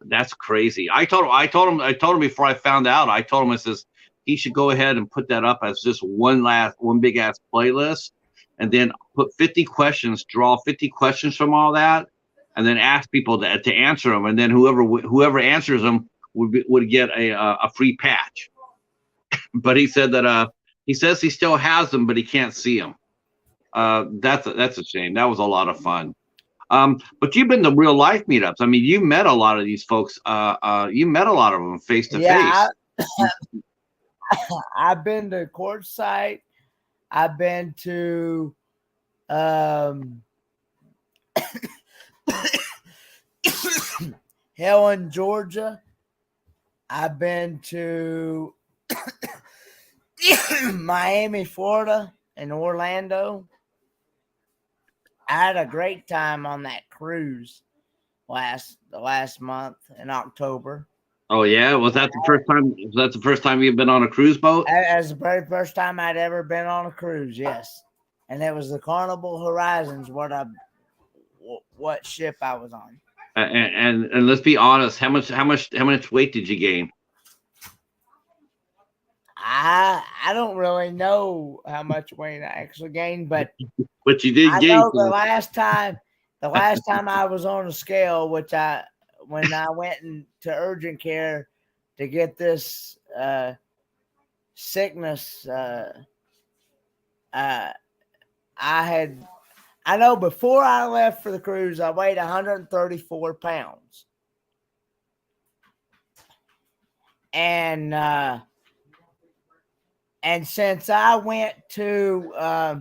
Speaker 1: That's crazy. I told him before I found out. I told him, I says he should go ahead and put that up as just one big ass playlist, and then put 50 questions, draw 50 questions from all that, and then ask people to answer them, and then whoever answers them would get a free patch. But he said that he says he still has them, but he can't see them. That's a shame. That was a lot of fun. But you've been to real life meetups. I mean, you met a lot of these folks. You met a lot of them face to face.
Speaker 2: I've been to Quartzsite. I've been to Helen, Georgia. I've been to Miami, Florida, and Orlando. I had a great time on that cruise last month in October.
Speaker 1: Oh yeah, was that the first time? Was that the first time you've been on a cruise boat?
Speaker 2: That was the very first time I'd ever been on a cruise. Yes, and it was the Carnival Horizons. What ship I was on?
Speaker 1: And let's be honest, how much weight did you gain?
Speaker 2: I don't really know how much weight I actually gained, but
Speaker 1: But you did
Speaker 2: I
Speaker 1: gain.
Speaker 2: know the last time I was on a scale, when I went into urgent care to get this sickness, I I know before I left for the cruise, I weighed 134 pounds. And since I went to uh,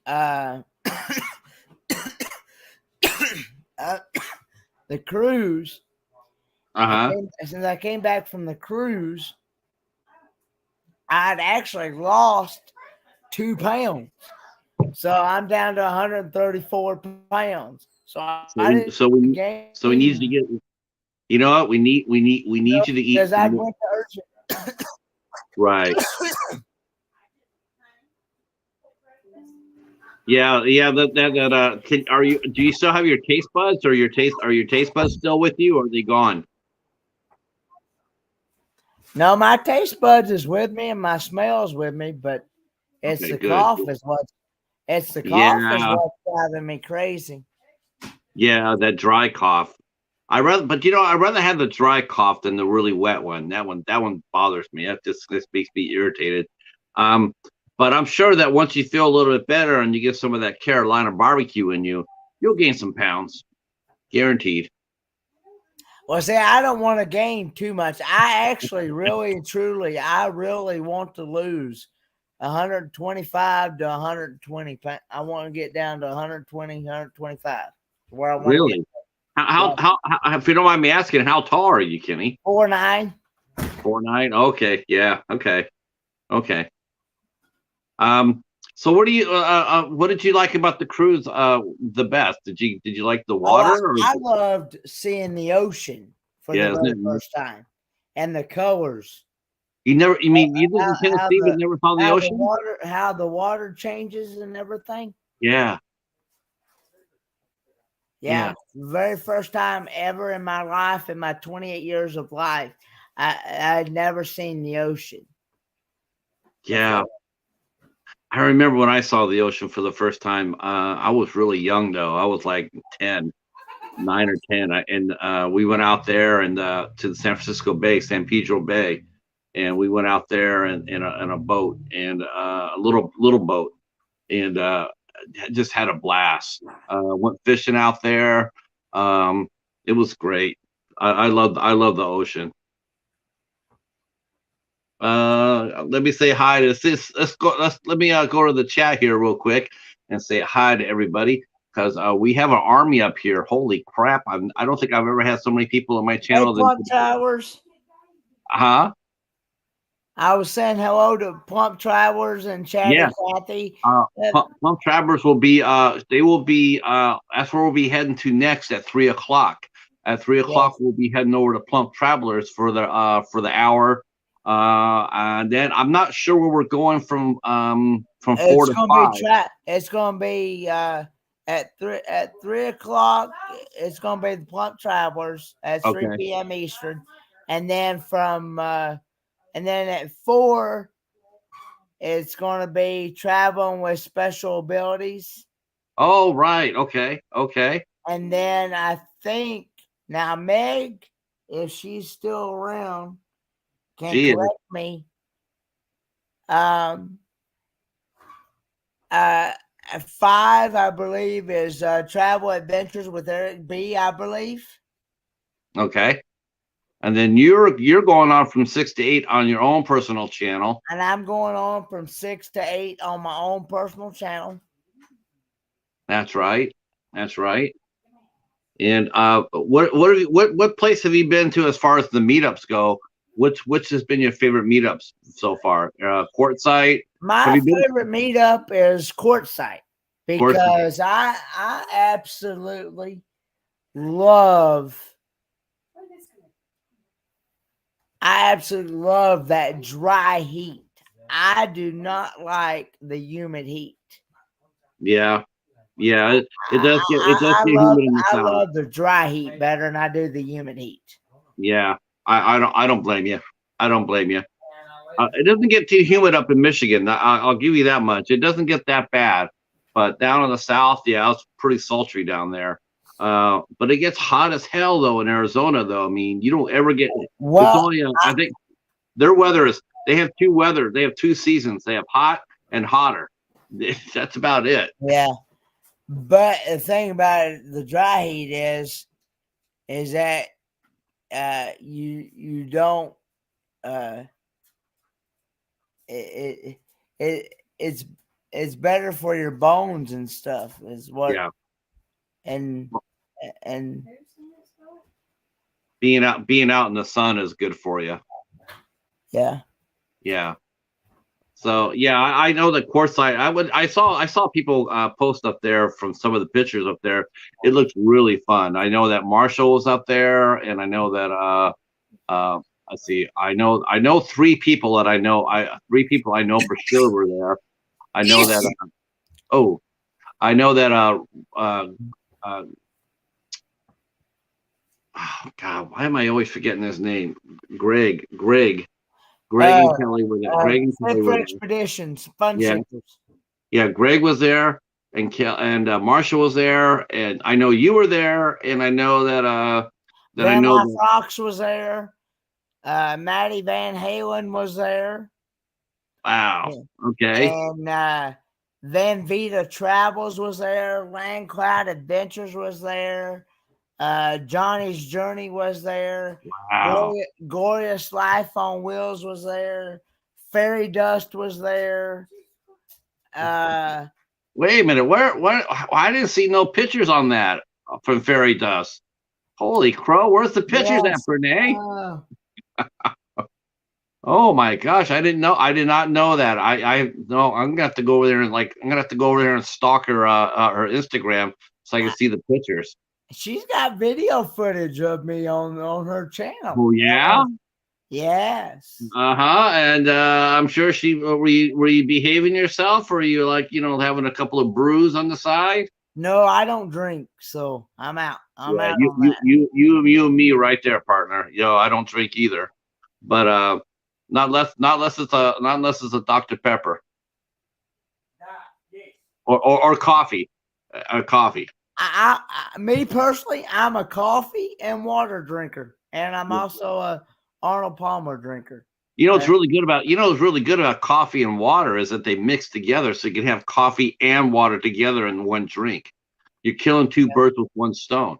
Speaker 2: uh, the cruise,
Speaker 1: Uh-huh.
Speaker 2: since I came back from the cruise, I'd actually lost 2 pounds. So I'm down to 134 pounds. So I
Speaker 1: So we
Speaker 2: didn't
Speaker 1: so we so we need
Speaker 2: gain
Speaker 1: to get, you know what? We need you to eat
Speaker 2: because I
Speaker 1: some more.
Speaker 2: went to urgent.
Speaker 1: Right. Yeah, yeah, are you, do you still have your taste buds, or are your taste buds still with you, or are they gone?
Speaker 2: No, my taste buds is with me and my smells with me, but it's
Speaker 1: Okay,
Speaker 2: the
Speaker 1: good.
Speaker 2: cough is what
Speaker 1: Yeah,
Speaker 2: what's driving me crazy.
Speaker 1: yeah, that dry cough. I'd rather have the dry cough than the really wet one. That one bothers me. That just makes me irritated. Um, but I'm sure that once you feel a little bit better and you get some of that Carolina barbecue in you, you'll gain some pounds, guaranteed.
Speaker 2: Well, see, I don't want to gain too much. I actually really and truly, I really want to lose 125 to 120 pounds. I want to get down to 120, 125, where I want to get.
Speaker 1: Really?
Speaker 2: Yeah,
Speaker 1: If you don't mind me asking, how tall are you, Kenny?
Speaker 2: 4'9".
Speaker 1: 4'9". Okay, yeah, okay, okay. Um, so what did you like about the cruise the best? Did you like the
Speaker 2: Oh,
Speaker 1: water, or
Speaker 2: I loved seeing the ocean for the
Speaker 1: yeah, isn't
Speaker 2: very
Speaker 1: it nice?
Speaker 2: first time and the colors.
Speaker 1: You mean you lived in
Speaker 2: How
Speaker 1: Tennessee but never saw the ocean?
Speaker 2: how the water changes and everything.
Speaker 1: Yeah,
Speaker 2: Yeah,
Speaker 1: yeah,
Speaker 2: very first time ever in my life, in my 28 years of life, I had never seen the ocean
Speaker 1: yeah.
Speaker 2: before.
Speaker 1: I remember when I saw the ocean for the first time. I was really young though. I was like 10, 9 or 10. And we went out there and to the San Francisco Bay, San Pedro Bay, and we went out there in a boat, and a little boat, and just had a blast. Went fishing out there. Um, it was great. I love the ocean. Let me say hi to this. Let me go to the chat here real quick and say hi to everybody, because we have an army up here. Holy crap! I don't think I've ever had so many people on my
Speaker 2: Hey,
Speaker 1: channel than.
Speaker 2: Plump Towers.
Speaker 1: Huh?
Speaker 2: I was saying hello to Plump Travers and
Speaker 1: Yeah.
Speaker 2: Chatty Cathy.
Speaker 1: Plum Travelers will be. They will be. That's where we'll be heading to next at 3 o'clock. At 3 o'clock,
Speaker 2: Yes,
Speaker 1: we'll be heading over to Plump Travelers for the hour. And then I'm not sure where we're going from four
Speaker 2: it's
Speaker 1: to
Speaker 2: gonna be
Speaker 1: five.
Speaker 2: It's gonna be at 3 o'clock. It's gonna be the Plump Travelers at 3
Speaker 1: Okay.
Speaker 2: p.m. Eastern, and then and then at 4, it's gonna be traveling with special abilities,
Speaker 1: Oh, right. Okay. Okay.
Speaker 2: and then I think now Meg, if she's still around, can
Speaker 1: She is.
Speaker 2: correct me. Um, uh, at 5, I believe, is Travel Adventures with Eric B. I believe,
Speaker 1: Okay. And then you're going on from 6 to 8 on your own personal channel.
Speaker 2: and I'm going on from 6 to 8 on my own personal channel.
Speaker 1: That's right. That's right. And what place have you been to as far as the meetups go? Which has been your favorite meetups so far? Quartzsite. Have
Speaker 2: My
Speaker 1: you been?
Speaker 2: favorite meetup is Quartzsite
Speaker 1: Quartzsite.
Speaker 2: because I absolutely love I absolutely love that dry heat. I do not like the humid heat.
Speaker 1: Yeah. Yeah. It does get humid in the
Speaker 2: I
Speaker 1: south.
Speaker 2: love the dry heat better than I do the humid heat.
Speaker 1: Yeah. I don't blame you. I don't blame you. It doesn't get too humid up in Michigan. I'll give you that much. It doesn't get that bad, but down in the south, yeah, it's pretty sultry down there. But it gets hot as hell though in Arizona. Though I mean, you don't ever get. It's
Speaker 2: Well,
Speaker 1: only I think their weather is They have two weather. They have two seasons. They have hot and hotter. That's about it.
Speaker 2: Yeah. But the thing about it, the dry heat is that you don't it, it's better for your bones and stuff is what
Speaker 1: Yeah.
Speaker 2: and
Speaker 1: Being out in the sun is good for you.
Speaker 2: yeah.
Speaker 1: Yeah. So yeah, I know that Quartzsite. I saw people post up there from some of the pictures up there. It looks really fun. I know that Marshall was up there, and I know that let's see, I know three people that I know. Three people I know for sure were there. I know that. Oh, I know that. Uh, oh God, why am I always forgetting his name? Greg. Greg and Kelly were there. Greg and Kelly
Speaker 2: Safer
Speaker 1: were there.
Speaker 2: Expeditions, Fun
Speaker 1: Yeah.
Speaker 2: Seekers.
Speaker 1: Yeah, Greg was there, and Marshall was there, and I know you were there, and I know that
Speaker 2: Van Life Rocks was there. Maddie Van Halen was there.
Speaker 1: Wow. Okay.
Speaker 2: And Van Vita Travels was there. Land Cloud Adventures was there. Johnny's Journey was there.
Speaker 1: Wow.
Speaker 2: Glorious Life on Wheels was there. Fairy Dust was there.
Speaker 1: Wait a minute. Where? I didn't see no pictures on that from Fairy Dust. Holy crow! Where's the pictures at, Renee? Oh my gosh! I didn't know. I did not know that. I no. I'm gonna have to go over there and stalk her her Instagram so I can see the pictures.
Speaker 2: She's got video footage of me on her channel.
Speaker 1: Oh yeah.
Speaker 2: Yes.
Speaker 1: And I'm sure were you behaving yourself, or were you like having a couple of brews on the side?
Speaker 2: No, I don't drink, so I'm out. I'm out.
Speaker 1: You and me right there, partner. I don't drink either, but not unless it's a Dr. Pepper or coffee, coffee.
Speaker 2: Me personally, I'm a coffee and water drinker, and I'm also a Arnold Palmer drinker.
Speaker 1: What's really good about coffee and water is that they mix together, so you can have coffee and water together in one drink. You're killing two birds with one stone.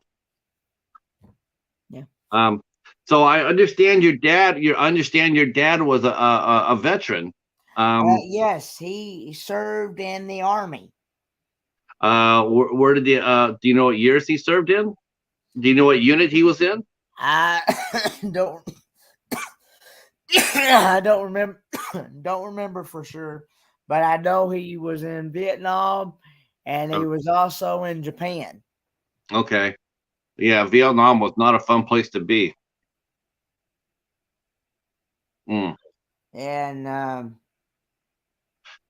Speaker 2: Yeah.
Speaker 1: So I understand your dad. Your dad was a veteran.
Speaker 2: Yes, he served in the Army.
Speaker 1: Where did do you know what years he served in? Do you know what unit he was in?
Speaker 2: I don't. I don't remember. Don't remember for sure, but I know he was in Vietnam, and he was also in Japan.
Speaker 1: Okay, yeah, Vietnam was not a fun place to be.
Speaker 2: And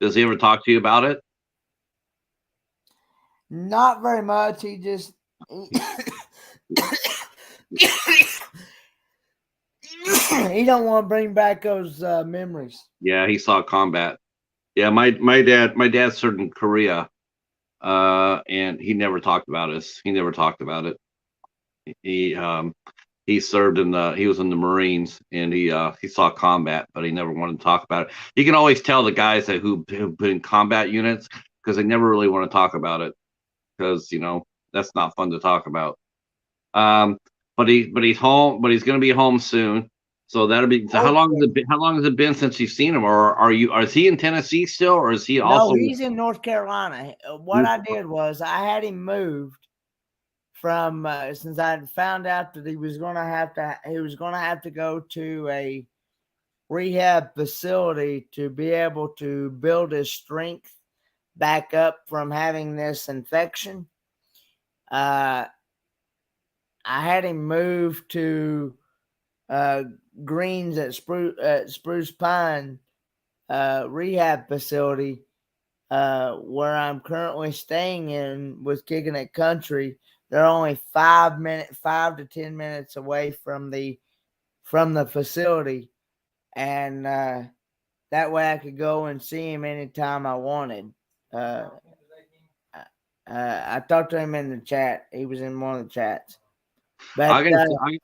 Speaker 1: does he ever talk to you about it?
Speaker 2: Not very much. He just he don't want to bring back those memories.
Speaker 1: Yeah, he saw combat. Yeah, my dad served in Korea, and he never talked about us. He never talked about it. He served he was in the Marines, and he saw combat, but he never wanted to talk about it. You can always tell the guys who've been in combat units because they never really want to talk about it because that's not fun to talk about. But he's home, but he's going to be home soon. So that'll be. So how long has it been since you've seen him, or is he in Tennessee still, or is he also?
Speaker 2: No, he's in North Carolina. What I did was I had him moved from since I found out that he was going to have to go to a rehab facility to be able to build his strength back up from having this infection. I had him moved to Greens at Spruce Pine rehab facility, where I'm currently staying in with Kicking It Country. They're only 5 to 10 minutes away from the facility, and that way I could go and see him anytime I wanted. I talked to him in the chat. He was in one of the chats. But
Speaker 1: I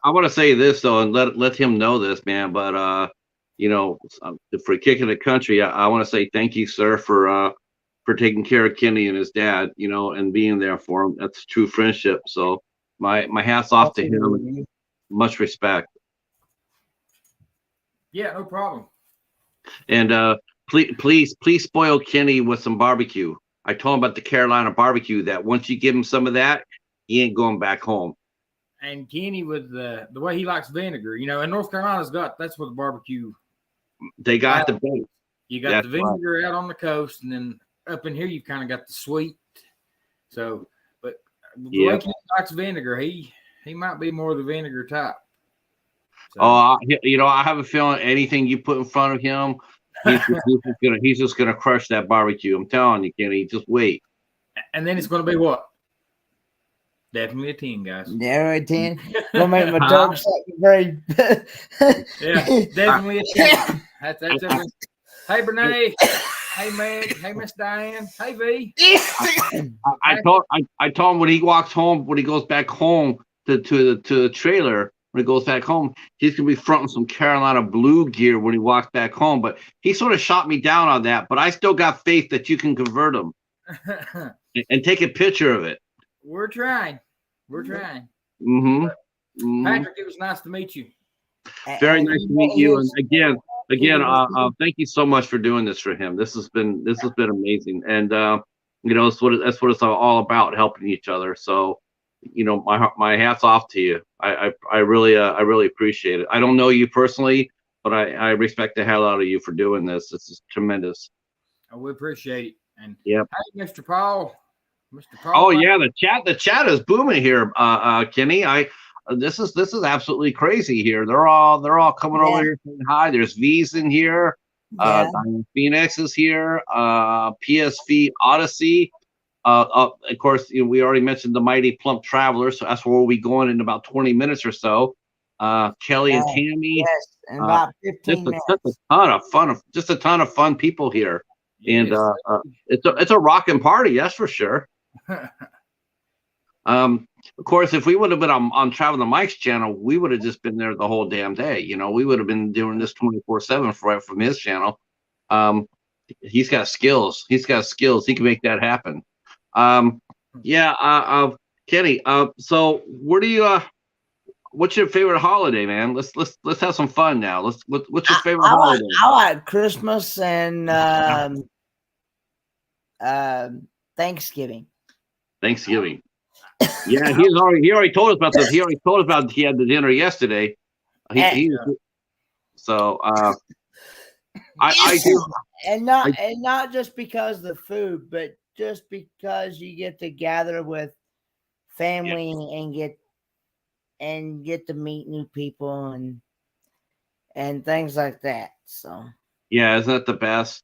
Speaker 1: want to say this though, and let him know this, man. But for kicking the country. I want to say thank you, sir, for taking care of Kenny and his dad, and being there for him. That's true friendship. So my hat's off to him, and much respect.
Speaker 3: Yeah, no problem.
Speaker 1: And please spoil Kenny with some barbecue. I told him about the Carolina barbecue, that once you give him some of that, he ain't going back home.
Speaker 3: And Kenny, with the way he likes vinegar, and North Carolina's that's what the barbecue.
Speaker 1: They got the base.
Speaker 3: You got the vinegar out on the coast, and then up in here you kind of got the sweet. So, but the way Kenny likes vinegar, he might be more the vinegar type.
Speaker 1: So. I have a feeling anything you put in front of him, he's just gonna crush that barbecue. I'm telling you, Kenny, just wait.
Speaker 3: And then it's gonna be what? Definitely a 10, guys.
Speaker 2: Yeah, a 10. Gonna make my dog very.
Speaker 3: Yeah, definitely a 10. That's everything. Hey, Brene. Hey, Meg. Hey, Miss Diane. Hey, V.
Speaker 1: I told him when he walks home, when he goes back home to the trailer, when he goes back home, he's gonna be fronting some Carolina Blue gear when he walks back home. But he sort of shot me down on that. But I still got faith that you can convert him and take a picture of it.
Speaker 3: We're trying.
Speaker 1: Mm-hmm.
Speaker 3: Patrick, it was nice to meet you.
Speaker 1: Very nice to meet you. And again, thank you so much for doing this for him. This has been amazing. And that's what it's all about, helping each other. So, my hat's off to you. I really appreciate it. I don't know you personally, but I respect the hell out of you for doing this. This is tremendous.
Speaker 3: We appreciate it. And
Speaker 1: hey,
Speaker 3: Mr. Paul.
Speaker 1: Oh yeah, the chat is booming here, Kenny. This is absolutely crazy here. They're all coming over here saying hi. There's V's in here. Phoenix is here. PSV Odyssey. Of course, we already mentioned the Mighty Plump Traveler, so that's where we'll be going in about 20 minutes or so. Kelly and Tammy.
Speaker 2: Yes, in about 15 minutes.
Speaker 1: Just a ton of fun people here. Yes. And it's a rocking party, that's for sure. Of course, if we would have been on Travel the Mike's channel, we would have just been there the whole damn day. We would have been doing this 24/7 from his channel. He's got skills. He can make that happen. Kenny. So where do you? What's your favorite holiday, man? Let's have some fun now. What's your favorite holiday?
Speaker 2: I like Christmas and Thanksgiving.
Speaker 1: Yeah, he already told us about this. He already told us about he had the dinner yesterday. I do,
Speaker 2: and not just because of the food, but just because you get to gather with family and get to meet new people and things like that. So
Speaker 1: yeah, isn't that the best?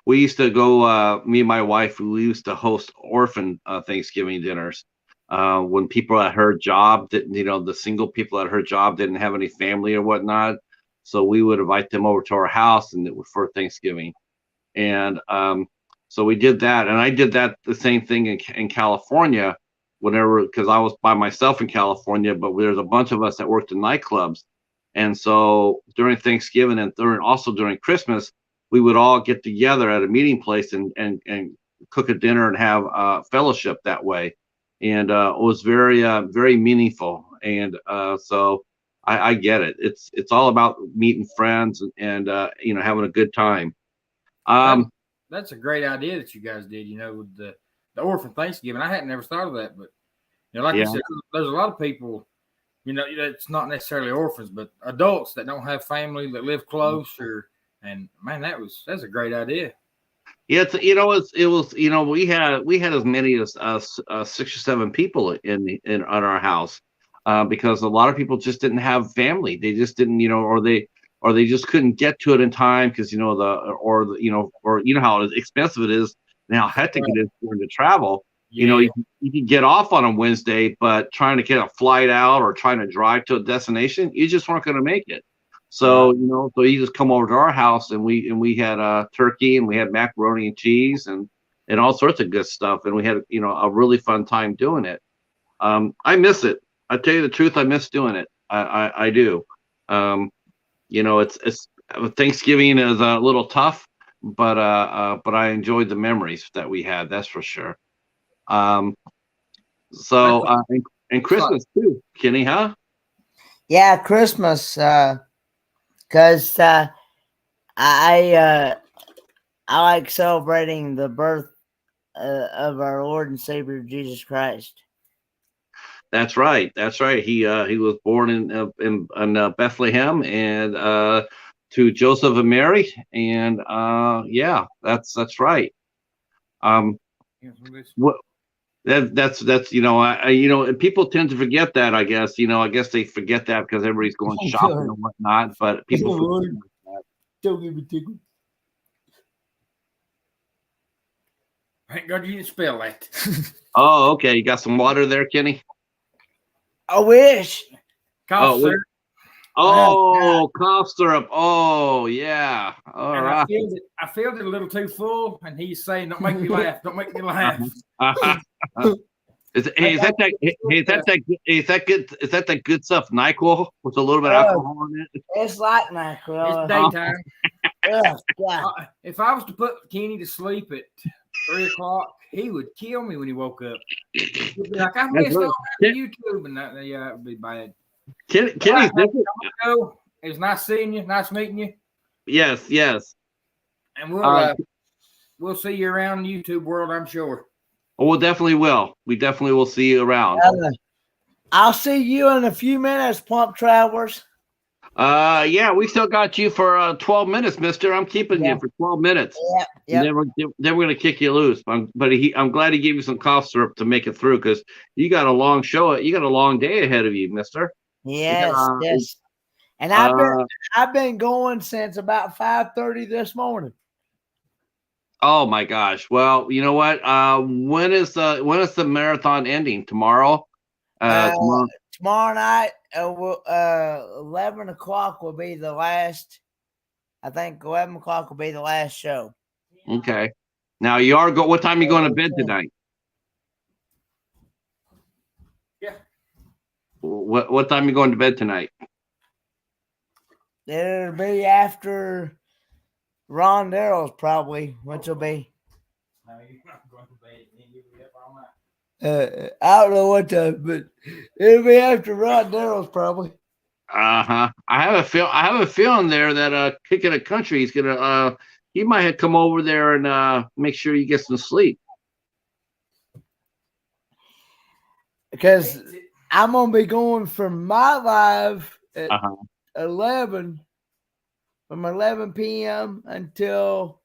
Speaker 1: We used to go, me and my wife, we used to host orphan Thanksgiving dinners when people at her job didn't, the single people at her job didn't have any family or whatnot. So we would invite them over to our house for Thanksgiving. And so we did that. And I did the same thing in California because I was by myself in California, but there's a bunch of us that worked in nightclubs. And so during Thanksgiving and during Christmas, we would all get together at a meeting place and cook a dinner and have fellowship that way. And it was very, very meaningful. And so I get it. It's all about meeting friends and having a good time.
Speaker 3: That's a great idea that you guys did, with the orphan Thanksgiving. I hadn't never thought of that, but like you said, there's a lot of people, it's not necessarily orphans, but adults that don't have family that live close and man, that's a great idea.
Speaker 1: Yeah, we had as many as 6 or 7 people in our house because a lot of people just didn't have family. They just didn't, or they just couldn't get to it in time because or how expensive it is and how hectic it is going to travel.
Speaker 3: Yeah.
Speaker 1: You can get off on a Wednesday, but trying to get a flight out or trying to drive to a destination, you just weren't going to make it. So, so you just come over to our house and we had turkey and we had macaroni and cheese and all sorts of good stuff. And we had, a really fun time doing it. I miss it. I tell you the truth. I miss doing it. I do. it's Thanksgiving is a little tough, but I enjoyed the memories that we had. That's for sure. Um, so and Christmas too, Kenny, huh?
Speaker 2: Yeah, Christmas. Because I like celebrating the birth of our Lord and Savior Jesus Christ.
Speaker 1: That's right. That's right. He was born in Bethlehem and to Joseph and Mary, and yeah, that's right. Um, what that's and people tend to forget that. I guess I guess they forget that because everybody's going shopping and whatnot. But people forget that.
Speaker 2: Don't give me tickle.
Speaker 3: Thank God you didn't spell that.
Speaker 1: Oh, okay. You got some water there, Kenny?
Speaker 2: I wish.
Speaker 3: Cough syrup.
Speaker 1: Oh, cough syrup. Oh, yeah. All
Speaker 3: and
Speaker 1: right.
Speaker 3: I filled it a little too full, and he's saying, "Don't make me laugh. Don't make me laugh."
Speaker 1: Is that that good stuff? NyQuil with a little bit of alcohol in it.
Speaker 2: It's like NyQuil.
Speaker 3: It's daytime.
Speaker 2: Yeah.
Speaker 3: If I was to put Kenny to sleep at 3 o'clock, he would kill me when he woke up. He'd be like, "I missed all that YouTube," and that would be bad.
Speaker 1: Kenny's different.
Speaker 3: It was nice seeing you. Nice meeting you.
Speaker 1: Yes.
Speaker 3: And we'll see you around the YouTube world, I'm sure.
Speaker 1: Oh, we definitely will. We definitely will see you around.
Speaker 2: I'll see you in a few minutes, Plump Travelers.
Speaker 1: Yeah, we still got you for 12 minutes, mister. I'm keeping you for 12 minutes.
Speaker 2: Yeah.
Speaker 1: Then we're going to kick you loose. I'm glad he gave you some cough syrup to make it through because you got a long show. You got a long day ahead of you, mister.
Speaker 2: Yes. And I've been going since about 5:30 this morning.
Speaker 1: Oh my gosh. Well, you know what? When is the marathon ending? Tomorrow?
Speaker 2: Tomorrow night, 11 o'clock will be the last. I think 11 o'clock will be the last show.
Speaker 1: Okay. Now what time are you going to bed tonight?
Speaker 3: Yeah.
Speaker 1: What time are you going to bed tonight?
Speaker 2: It'll be after Ron Darrell's probably, which will be.
Speaker 3: No, you're not going to bed. You'll be up all night.
Speaker 2: I don't know what time, but it'll be after Ron Darrell's probably.
Speaker 1: I have a feeling there that Kicking a Country is gonna he might have come over there and make sure you get some sleep.
Speaker 2: Because I'm gonna be going from my live at 11 p.m. until.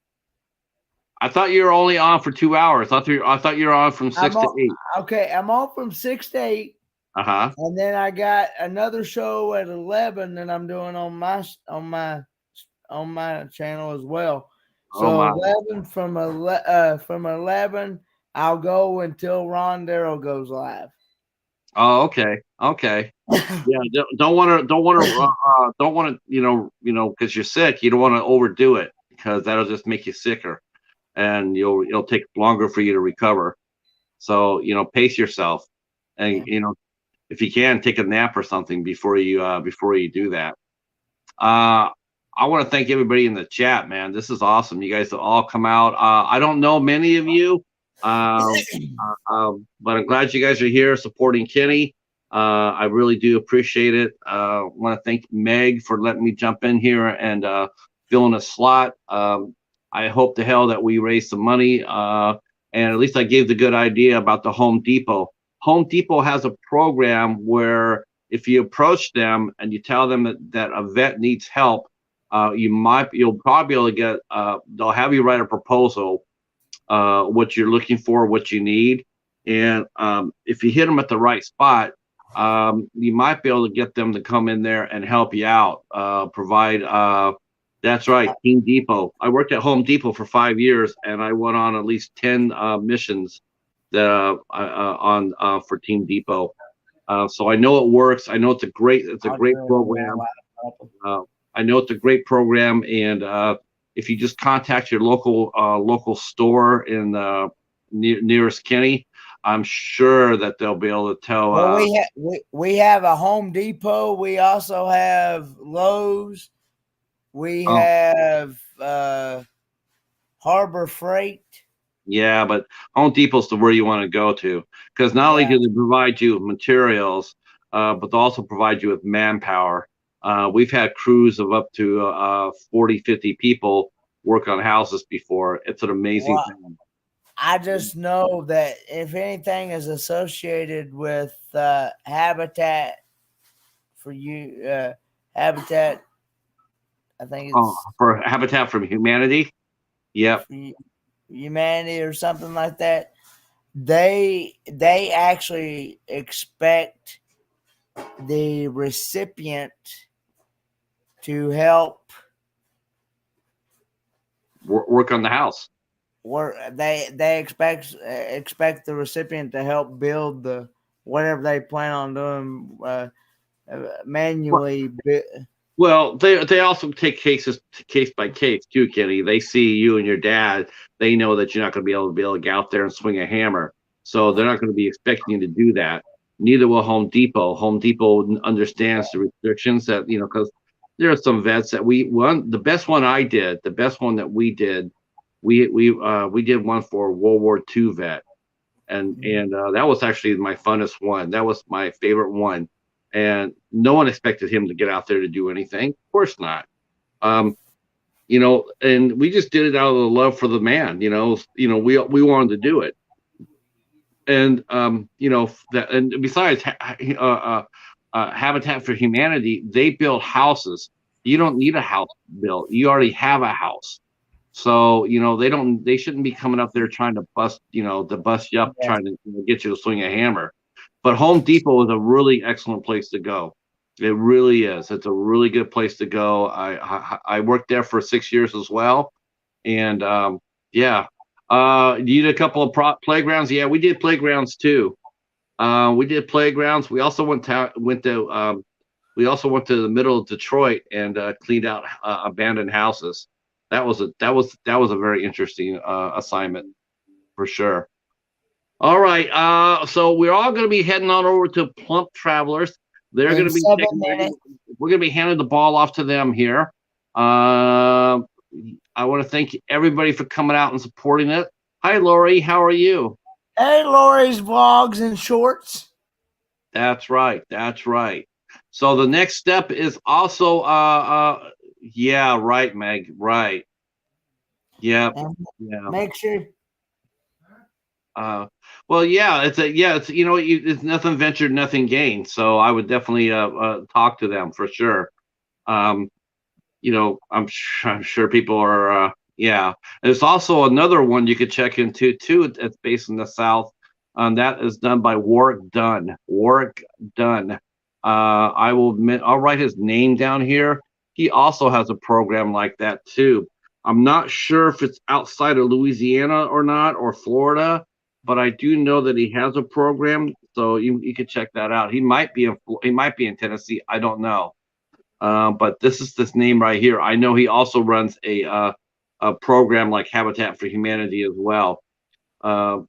Speaker 1: I thought you were only on for 2 hours. I thought you were on from 6 to 8.
Speaker 2: Okay, I'm on from 6 to 8. And then I got another show at 11 that I'm doing on my channel as well. So 11 from 11 I'll go until Ron Darrell goes live.
Speaker 1: Oh, okay. Yeah, don't want to because you're sick. You don't want to overdo it because that'll just make you sicker, and it'll take longer for you to recover. So pace yourself, and if you can, take a nap or something before you do that. I want to thank everybody in the chat, man. This is awesome. You guys have all come out. I don't know many of you, but I'm glad you guys are here supporting Kenny. I really do appreciate it. I want to thank Meg for letting me jump in here and filling a slot. I hope to hell that we raise some money, and at least I gave the good idea about the Home Depot. Home Depot has a program where if you approach them and you tell them that a vet needs help, you'll probably be able to get. They'll have you write a proposal, what you're looking for, what you need, and if you hit them at the right spot, you might be able to get them to come in there and help you out. Provide. That's right, Team Depot. I worked at Home Depot for 5 years, and I went on at least 10 missions that for Team Depot. So I know it works. I know it's a great program. I know it's a great program, and if you just contact your local store in nearest Kenny, I'm sure that they'll be able to tell.
Speaker 2: Well, we have a Home Depot. We also have Lowe's. We
Speaker 1: Oh,
Speaker 2: have Harbor Freight.
Speaker 1: yeah, but Home Depot's the where you want to go to, because not only
Speaker 2: Yeah.
Speaker 1: do they provide you with materials, but they also provide you with manpower. We've had crews of up to 40, 50 people work on houses before. It's an amazing
Speaker 2: Well,
Speaker 1: thing.
Speaker 2: I just know that if anything is associated with Habitat for you, Habitat, I think
Speaker 1: Oh,
Speaker 2: it's
Speaker 1: for Habitat for Humanity. Yep.
Speaker 2: for Humanity or something like that. They actually expect the recipient to help
Speaker 1: Work on the house.
Speaker 2: work. They expect the recipient to help build the whatever they plan on doing manually.
Speaker 1: Well, they also take cases case by case too, Kenny. They see you and your dad. They know that you're not going to be able to get out there and swing a hammer, so they're not going to be expecting you to do that. Neither will Home Depot. Home Depot understands the restrictions that because there are some vets that the best one I did, the best one that we did, we did one for a World War II vet, and that was actually my funnest one. That was my favorite one, and no one expected him to get out there to do anything. Of course not. Um, and we just did it out of the love for the man. We wanted to do it, and that, and besides, Habitat for Humanity, they build houses. You don't need a house built. You already have a house. So, they shouldn't be coming up there trying to bust you up,
Speaker 2: Yes.
Speaker 1: trying to get you to swing a hammer. But Home Depot is a really excellent place to go. It really is. It's a really good place to go. I worked there for 6 years as well. And yeah. You did a couple of playgrounds. Yeah, we did playgrounds too. We did playgrounds. We also went to the middle of Detroit and cleaned out abandoned houses. That was a very interesting assignment for sure. All right, so we're all going to be heading on over to Plump Travelers. They're going
Speaker 2: In
Speaker 1: to be
Speaker 2: 7 minutes.
Speaker 1: we're going to be handing the ball off to them here. I want to thank everybody for coming out and supporting it. Hi, Lori. How are you?
Speaker 2: Hey, Lori's vlogs and shorts.
Speaker 1: That's right. That's right. So the next step is also yeah, right, Meg. Right. Yeah.
Speaker 2: And
Speaker 1: Yeah.
Speaker 2: make sure.
Speaker 1: Well, yeah, it's it's nothing ventured, nothing gained. So I would definitely talk to them for sure. Um, I'm sure people are yeah. There's also another one you could check into too. It's based in the South. That is done by Warwick Dunn. Warwick Dunn. I'll write his name down here. He also has a program like that too. I'm not sure if it's outside of Louisiana or not, or Florida, but I do know that he has a program. So you could check that out. He might be in Tennessee. I don't know. But this is this name right here. I know he also runs a program like Habitat for Humanity as well. Uh,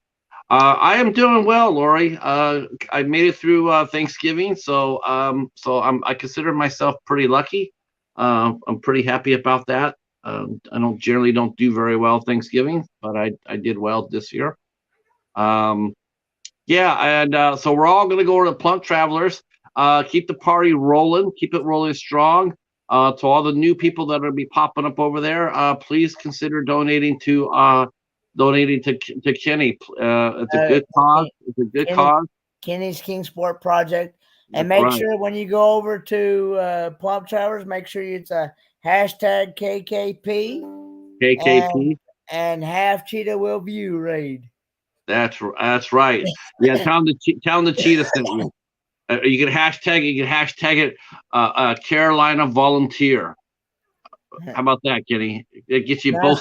Speaker 1: I am doing well, Lori. I made it through Thanksgiving, so I consider myself pretty lucky. I'm pretty happy about that. I don't do very well Thanksgiving, but I did well this year. Um, yeah, and so we're all going to go to Plump Travelers. Keep the party rolling. Keep it rolling strong. To all the new people that are going to be popping up over there, please consider donating to Kenny. It's a good cause. It's a good cause.
Speaker 2: Kenny's Kingsport project. And
Speaker 1: That's
Speaker 2: make
Speaker 1: right.
Speaker 2: sure when you go over to Plump Towers, make sure it's a hashtag KKP
Speaker 1: KKP.
Speaker 2: and have Cheetah will view raid.
Speaker 1: That's right. Yeah, tell them the Cheetah sent you. You can hashtag it. Carolina volunteer. How about that, Kenny? It gets you
Speaker 2: Nah.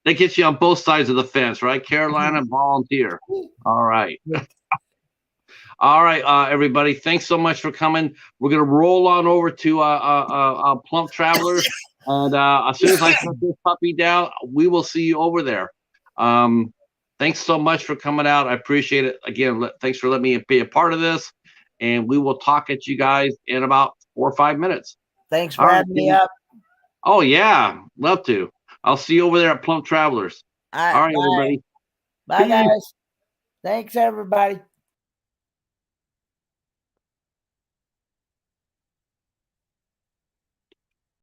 Speaker 1: that gets you on both sides of the fence, right? Carolina volunteer. All right. All right, everybody. Thanks so much for coming. We're gonna roll on over to Plump Travelers, and as soon as I put this puppy down, we will see you over there. Thanks so much for coming out. I appreciate it. Again, thanks for letting me be a part of this, and we will talk at you guys in about 4 or 5 minutes.
Speaker 2: Thanks for having me up.
Speaker 1: Oh yeah, love to. I'll see you over there at Plump Travelers.
Speaker 2: All right,
Speaker 1: All right,
Speaker 2: bye.
Speaker 1: everybody.
Speaker 2: Bye,
Speaker 1: Peace.
Speaker 2: guys. Thanks, everybody.